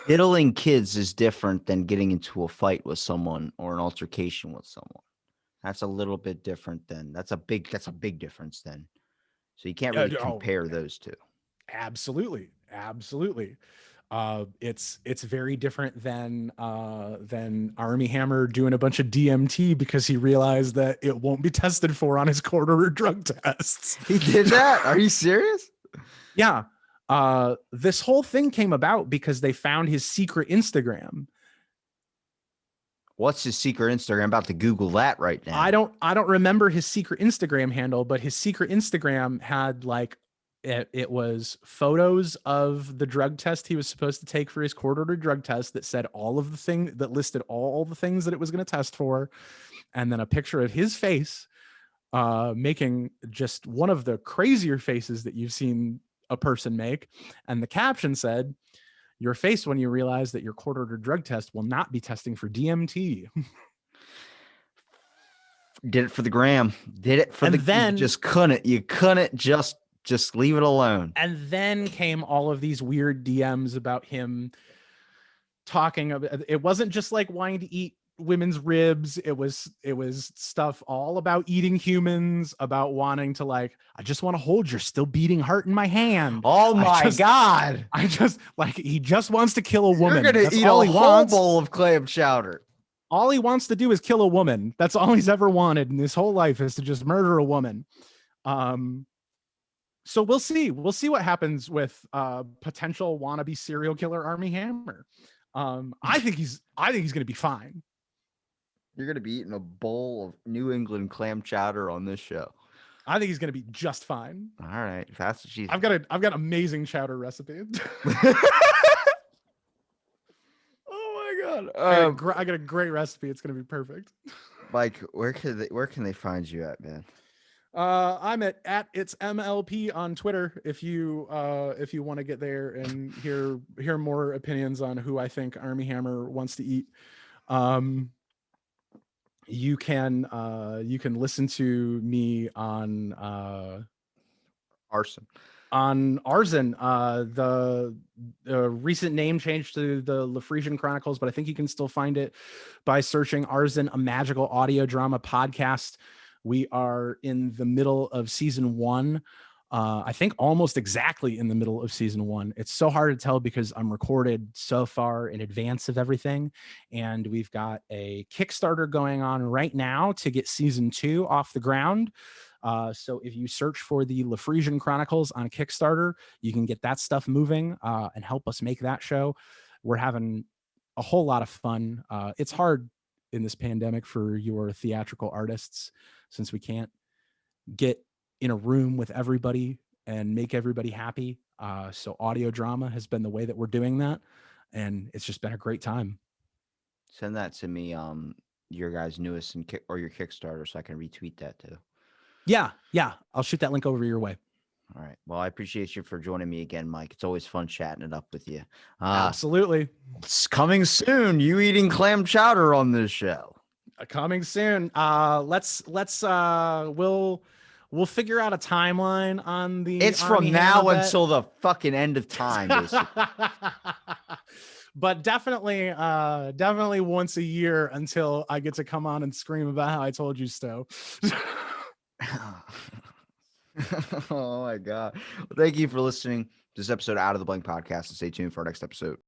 Diddling kids is different than getting into a fight with someone or an altercation with someone. That's a little bit different that's a big difference then. So you can't really compare those two. Absolutely. It's very different than Armie Hammer doing a bunch of DMT because he realized that it won't be tested for on his quarter drug tests. He did that? Are you serious? Yeah. This whole thing came about because they found his secret Instagram. What's his secret Instagram? I'm about to Google that right now. I don't remember his secret Instagram handle, but his secret Instagram had like it was photos of the drug test he was supposed to take for his court ordered drug test that said all of the thing that listed all the things that it was going to test for, and then a picture of his face making just one of the crazier faces that you've seen a person make, and the caption said, "Your face when you realize that your court ordered drug test will not be testing for DMT." Did it for the gram. Did it for And the. then- you just couldn't. You couldn't just leave it alone. And then came all of these weird DMs about him talking about, it wasn't just like wanting to eat women's ribs. It was stuff all about eating humans, about wanting to like, I just want to hold your still beating heart in my hand. Oh my God. I just like, he just wants to kill a woman. You're going That's to eat all a he whole wants. bowl of clam chowder. All he wants to do is kill a woman. That's all he's ever wanted in his whole life, is to just murder a woman. So we'll see. We'll see what happens with potential wannabe serial killer Armie Hammer. I think he's going to be fine. You're going to be eating a bowl of New England clam chowder on this show. I think he's going to be just fine. All right. If that's what she's. I've got amazing chowder recipe. Oh my God. I got a great recipe. It's going to be perfect. Mike, where can they find you at, man? I'm at it's MLP on Twitter. If you want to get there and hear more opinions on who I think Armie Hammer wants to eat, you can listen to me on Arson. On Arson, the recent name change to the Lafresian Chronicles, but I think you can still find it by searching Arson, a magical audio drama podcast. We are in the middle of season 1. I think almost exactly in the middle of season 1. It's so hard to tell because I'm recorded so far in advance of everything. And we've got a Kickstarter going on right now to get season 2 off the ground. So if you search for the Lafresian Chronicles on Kickstarter, you can get that stuff moving and help us make that show. We're having a whole lot of fun. It's hard in this pandemic for your theatrical artists, since we can't get in a room with everybody and make everybody happy. So audio drama has been the way that we're doing that. And it's just been a great time. Send that to me, your guys' newest or your Kickstarter, so I can retweet that too. Yeah. I'll shoot that link over your way. All right. Well, I appreciate you for joining me again, Mike. It's always fun chatting it up with you. Absolutely. It's coming soon. You eating clam chowder on this show. Coming soon. We'll figure out a timeline on the. It's from now until the fucking end of time, basically. But definitely once a year until I get to come on and scream about how I told you so. Oh my God. Well, thank you for listening to this episode of Out of the Blank podcast, and stay tuned for our next episode.